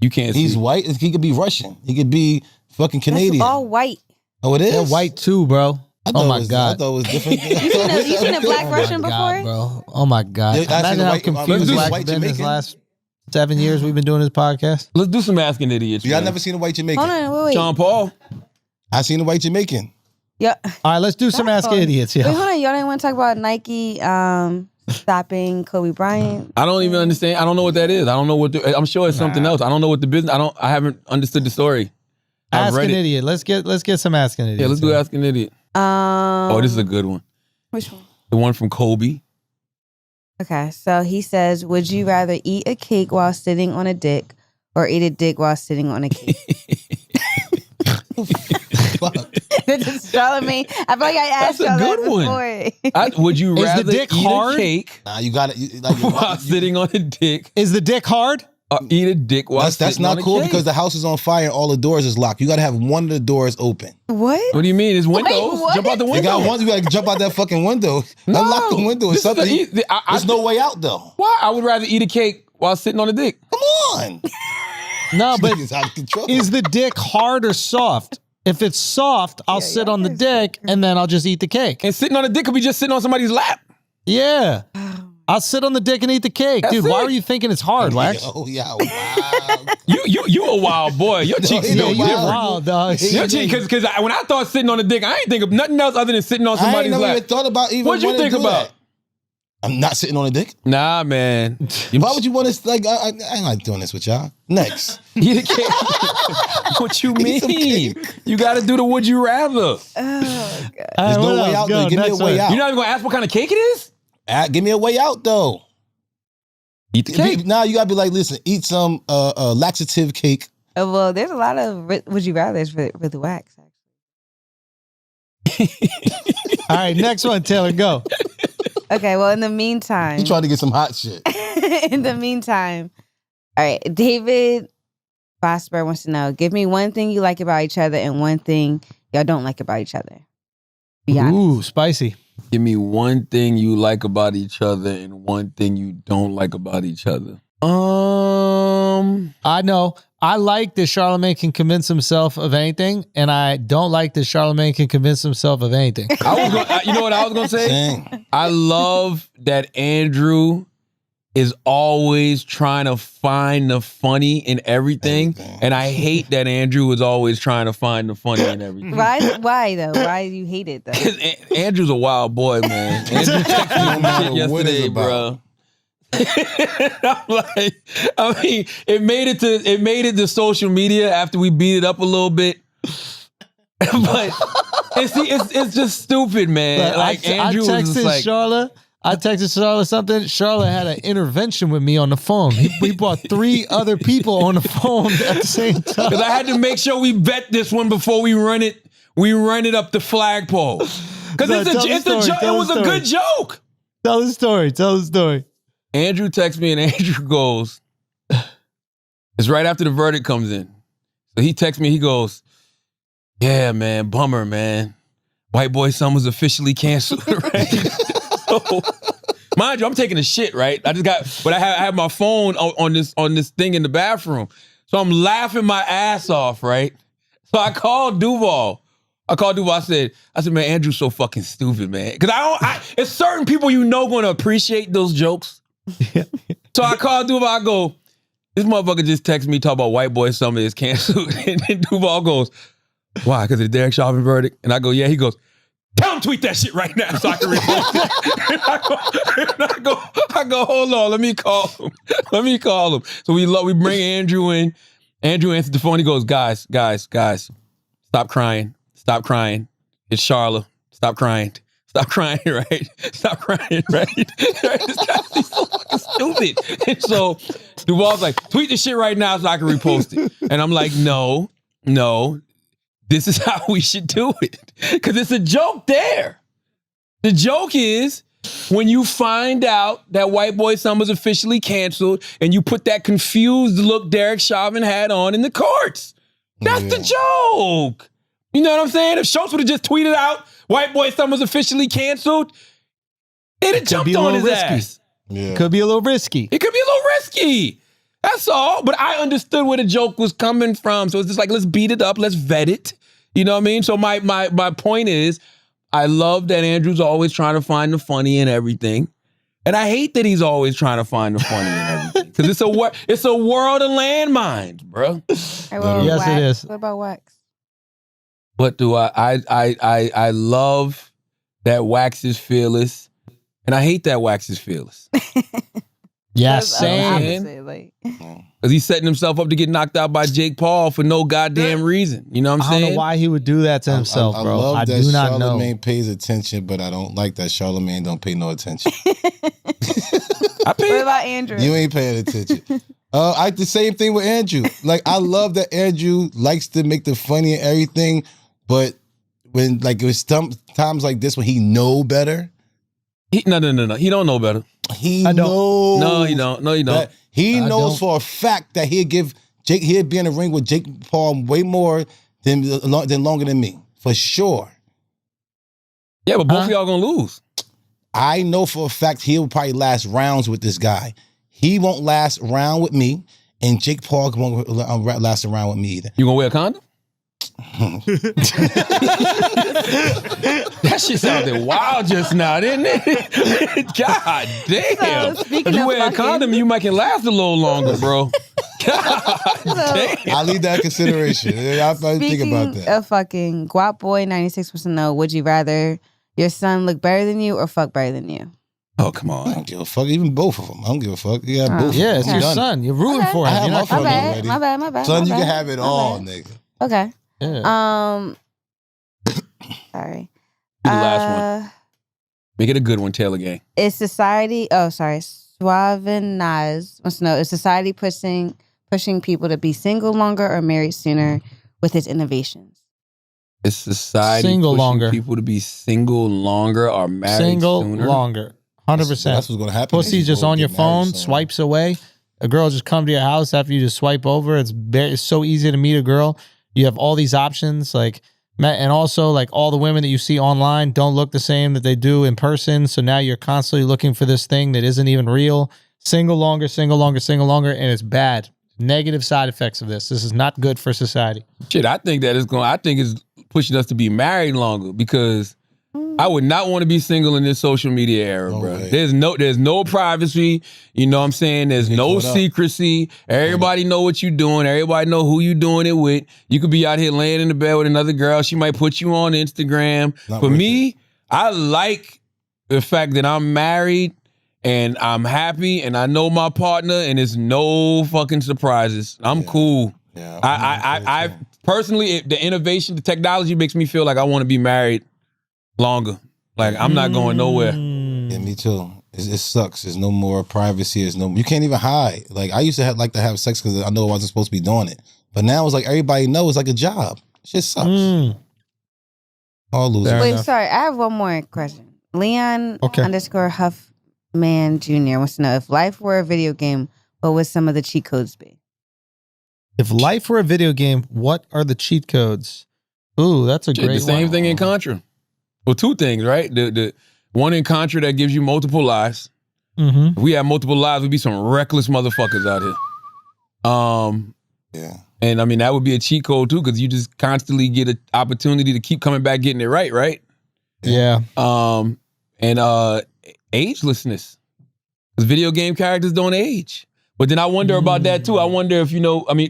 You can't see. He's white. He could be Russian. He could be fucking Canadian. That's all white. Oh, it is? They're white too, bro. Oh my God. I thought it was different. You seen a black Russian before? Bro. Oh my God. Imagine how confused Black been this last 7 years we've been doing this podcast. Let's do some asking idiots. Y'all never seen a white Jamaican? Hold on, wait. Sean Paul. I seen a white Jamaican. Yeah. All right, let's do some asking idiots. Yeah. Wait, hold on. Y'all didn't want to talk about Nike stopping Kobe Bryant? I don't even understand. I don't know what that is. I don't know what. I'm sure it's something else. I don't know what the business. I haven't understood the story. Ask an idiot. Let's get some asking idiots. Yeah, let's do ask an idiot. Oh, this is a good one. Which one? The one from Kobe. Okay, so he says, would you rather eat a cake while sitting on a dick or eat a dick while sitting on a cake? This is Charlamagne. I feel like I asked y'all that before. Would you rather is the dick eat hard? A cake you got it while sitting on a dick? Is the dick hard? Eat a dick while that's not cool because the house is on fire and all the doors is locked. You got to have one of the doors open. What? What do you mean? It's windows. Wait, jump out the window. You got to jump out that fucking window. No, unlock the window or something. There's no way out though. Why? I would rather eat a cake while sitting on a dick. Come on. No, but is the dick hard or soft? If it's soft, I'll sit on the dick and then I'll just eat the cake. And sitting on the dick could be just sitting on somebody's lap. Yeah. I'll sit on the dick and eat the cake. Dude, why are you thinking it's hard, Wax? Oh, yeah, wow. you a wild boy. Your cheeks no different. Wild, dog. Your cheeks, because when I thought sitting on the dick, I ain't think of nothing else other than sitting on somebody's lap. I ain't never even thought about even What'd you think about? I'm not sitting on a dick. Nah, man. Why would you want to, like, I ain't like doing this with y'all. Next. Eat a cake. What you mean? You got to do the would you rather. Oh, God. There's no way out, though. Give me a way out. You're not even going to ask what kind of cake it is? Give me a way out, though. Eat the cake. Now you got to be like, listen, eat some laxative cake Well, there's a lot of would you rather's with wax. All right, next one, Taylor, go. Okay, well, in the meantime, He tried to get some hot shit. in the meantime, all right, David Vosper wants to know: give me one thing you like about each other and one thing y'all don't like about each other. Be honest. Ooh, spicy. Give me one thing you like about each other and one thing you don't like about each other. I know. I like that Charlamagne can convince himself of anything, and I don't like that Charlamagne can convince himself of anything. You know what I was gonna say? Dang. I love that Andrew is always trying to find the funny in everything. And I hate that Andrew is always trying to find the funny in everything. Why though? Why do you hate it though? Andrew's a wild boy, man. Andrew texted me shit yesterday, bro. I'm like, I mean, it made it to social media after we beat it up a little bit. But it's just stupid, man. Like Andrew was just like, I texted Charlotte something. Charlotte had an intervention with me on the phone. We brought 3 other people on the phone at the same time. Because I had to make sure we vet this one before we run it up the flagpole. Because it was a good joke. Tell the story. Andrew texts me and Andrew goes, it's right after the verdict comes in. So he texts me, he goes, yeah, man, bummer, man. White Boy Summer's officially canceled, right? So, mind you, I'm taking a shit, right? I have my phone on this thing in the bathroom. So I'm laughing my ass off, right? So I called Duval. I said, man, Andrew's so fucking stupid, man. Because it's certain people going to appreciate those jokes. So I called Duval, I go, this motherfucker just texted me talking about White Boy Summer is canceled. And then Duval goes, why? Because of the Derek Chauvin verdict? And I go, yeah. He goes, tell him tweet that shit right now so I can repost it. I go, hold on, let me call him. So we bring Andrew in. Andrew answered the phone. He goes, guys, stop crying. It's Charla. Stop crying, right? Stop crying, right? This guy's so fucking stupid. And so Duval's like, tweet the shit right now so I can repost it. And I'm like, no, this is how we should do it. Because it's a joke there. The joke is when you find out that White Boy Summer's officially canceled and you put that confused look Derek Chauvin had on in the courts. That's the joke. You know what I'm saying? If Schulz would have just tweeted out White Boy Summer's officially canceled, it'd have jumped on his ass. Yeah. Could be a little risky. It could be a little risky. That's all. But I understood where the joke was coming from. So it's just like, let's beat it up. Let's vet it. You know what I mean? So my point is, I love that Andrew's always trying to find the funny in everything. And I hate that he's always trying to find the funny in everything. Because it's a world of landmines, bro. Yes, it is. What about wax? What do I love that Wax is fearless, and I hate that Wax is fearless. Yeah, same. Because he's setting himself up to get knocked out by Jake Paul for no goddamn reason. You know what I'm saying? I don't know why he would do that to himself, bro. I love I that do not know. Charlamagne pays attention, but I don't like that Charlamagne don't pay no attention. What about Andrew? You ain't paying attention. The same thing with Andrew. Like, I love that Andrew likes to make the funny and everything, but when it was times like this when he know better. No. He don't know better. He knows. No, you don't. No, you don't. He knows for a fact that he'd be in the ring with Jake Paul way more than longer than me, for sure. Yeah, but both of y'all gonna lose. I know for a fact he'll probably last rounds with this guy. He won't last round with me, and Jake Paul won't last around with me either. You gonna wear a condom? That shit sounded wild just now, didn't it? God damn. So, if you wear a condom, you might can last a little longer, bro. God damn. I'll leave that consideration. I'll think about that. Of fucking Guap Boy 96% no, would you rather your son look better than you or fuck better than you? Oh, come on. I don't give a fuck. Even both of them. I don't give a fuck. You got both. Yeah, it's your son. You're rooting for him. I have my fun already. My bad. Son, you can have it all, nigga. Okay. Yeah. Sorry. Do the last one. Make it a good one, Taylor Gang. Is society? Oh, sorry. Suavenaz wants to know: is society pushing pushing people to be single longer or married sooner with its innovations? Is society Single pushing longer. people to be single longer or married Single sooner? longer. 100%. That's what's going to happen. Pussy just on your phone, swipes away. A girl just come to your house after you just swipe over. It's so easy to meet a girl. You have all these options, like, and also like all the women that you see online don't look the same that they do in person. So now you're constantly looking for this thing that isn't even real. Single longer, and it's bad. Negative side effects of this. This is not good for society. Shit, I think it's pushing us to be married longer because I would not want to be single in this social media era, bro. Way. There's no privacy. You know what I'm saying? There's no secrecy. Everybody know what you're doing. Everybody know who you doing it with. You could be out here laying in the bed with another girl. She might put you on Instagram. For me, I like the fact that I'm married and I'm happy and I know my partner and there's no fucking surprises. I'm cool. Yeah, I personally, the innovation, the technology makes me feel like I want to be married longer. Like I'm not going nowhere. Yeah, me too. It sucks. There's no more privacy. You can't even hide. Like I used to like to have sex because I know I wasn't supposed to be doing it. But now it's like everybody knows it's like a job. Shit sucks. All losers. Wait, sorry. I have one more question. Leon _ Huffman Jr. wants to know, if life were a video game, what would some of the cheat codes be? If life were a video game, what are the cheat codes? Ooh, that's a great one. The same thing in Contra. Well, two things, right? The one in Contra that gives you multiple lives. If we had multiple lives, we'd be some reckless motherfuckers out here. Yeah. And I mean, that would be a cheat code too, because you just constantly get an opportunity to keep coming back, getting it right? Yeah. And agelessness. Because video game characters don't age. But then I wonder about that too. I wonder if,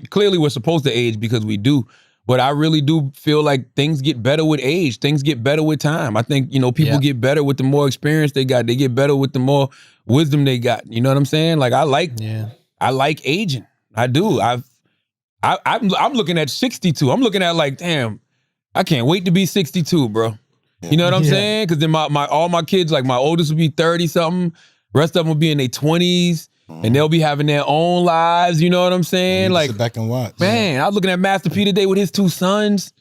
clearly we're supposed to age because we do. But I really do feel like things get better with age. Things get better with time. I think, people get better with the more experience they got. They get better with the more wisdom they got. You know what I'm saying? Like I like aging. I do. I'm looking at 62. I'm looking at like, damn, I can't wait to be 62, bro. You know what I'm saying? Because then all my kids, like my oldest will be 30 something. Rest of them will be in their 20s. And they'll be having their own lives, you know what I'm saying? Like, sit back and watch. Man, I was looking at Master P today with his two sons,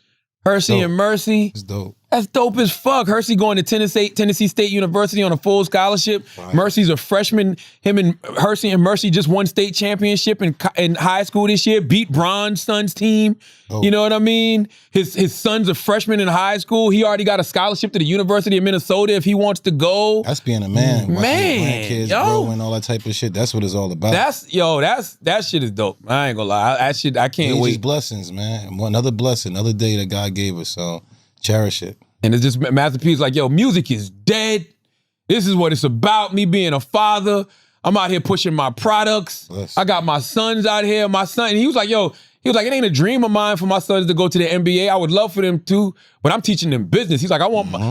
Hershey and Mercy. It's dope. That's dope as fuck. Hershey going to Tennessee State University on a full scholarship. Right. Mercy's a freshman. Him and Hershey and Mercy just won state championship in high school this year. Beat Bron's son's team. Oh. You know what I mean? His son's a freshman in high school. He already got a scholarship to the University of Minnesota if he wants to go. That's being a man. Man, kids grow and all that type of shit. That's what it's all about. That shit is dope. I ain't gonna lie. I can't wait. Blessings, man. Another blessing, another day that God gave us. So cherish it. And it's just Master P's like, yo, music is dead. This is what it's about. Me being a father. I'm out here pushing my products. I got my sons out here. My son, and he was like, it ain't a dream of mine for my sons to go to the NBA. I would love for them to, but I'm teaching them business. He's like,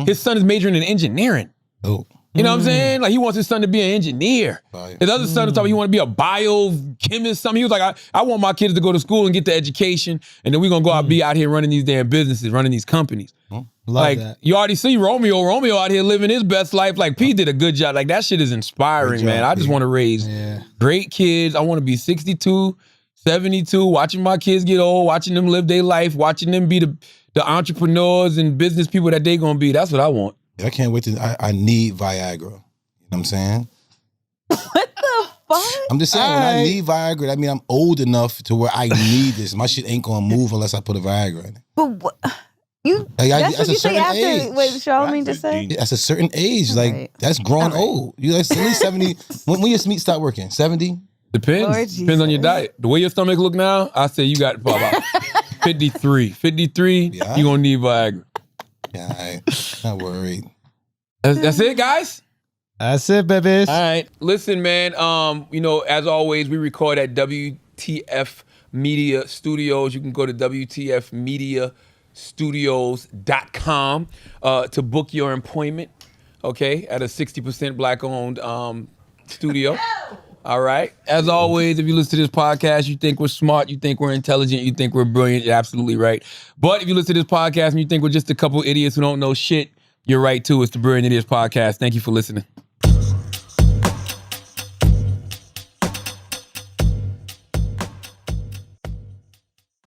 his son is majoring in engineering. Oh. You know what I'm saying? Like he wants his son to be an engineer. His other son told me he want to be a biochemist, something. He was like, I want my kids to go to school and get the education, and then we're gonna go out be out here running these damn businesses, running these companies. Like that. You already see Romeo out here living his best life. Like P did a good job. Like that shit is inspiring, man. I just want to raise great kids. I want to be 62, 72, watching my kids get old, watching them live their life, watching them be the entrepreneurs and business people that they gonna be. That's what I want. I can't wait I need Viagra. You know what I'm saying? What the fuck? I'm just saying, when I need Viagra, that means I'm old enough to where I need this. My shit ain't gonna move unless I put a Viagra in it. But what? That's what you say after age. what Charlamagne just said? That's a certain age. Like, that's growing old. You like at least 70. When your meat start working? 70? Depends. Depends on your diet. The way your stomach look now, I say you got about 53. 53, you gonna need Viagra. Yeah, I ain't not worried. That's it, guys? That's it, babies. All right. Listen, man, as always, we record at WTF Media Studios. You can go to WTFmediastudios.com to book your appointment, okay, at a 60% Black-owned studio. All right. As always, if you listen to this podcast, you think we're smart, you think we're intelligent, you think we're brilliant, you're absolutely right. But if you listen to this podcast and you think we're just a couple idiots who don't know shit, you're right too. It's the Brilliant Idiots Podcast. Thank you for listening.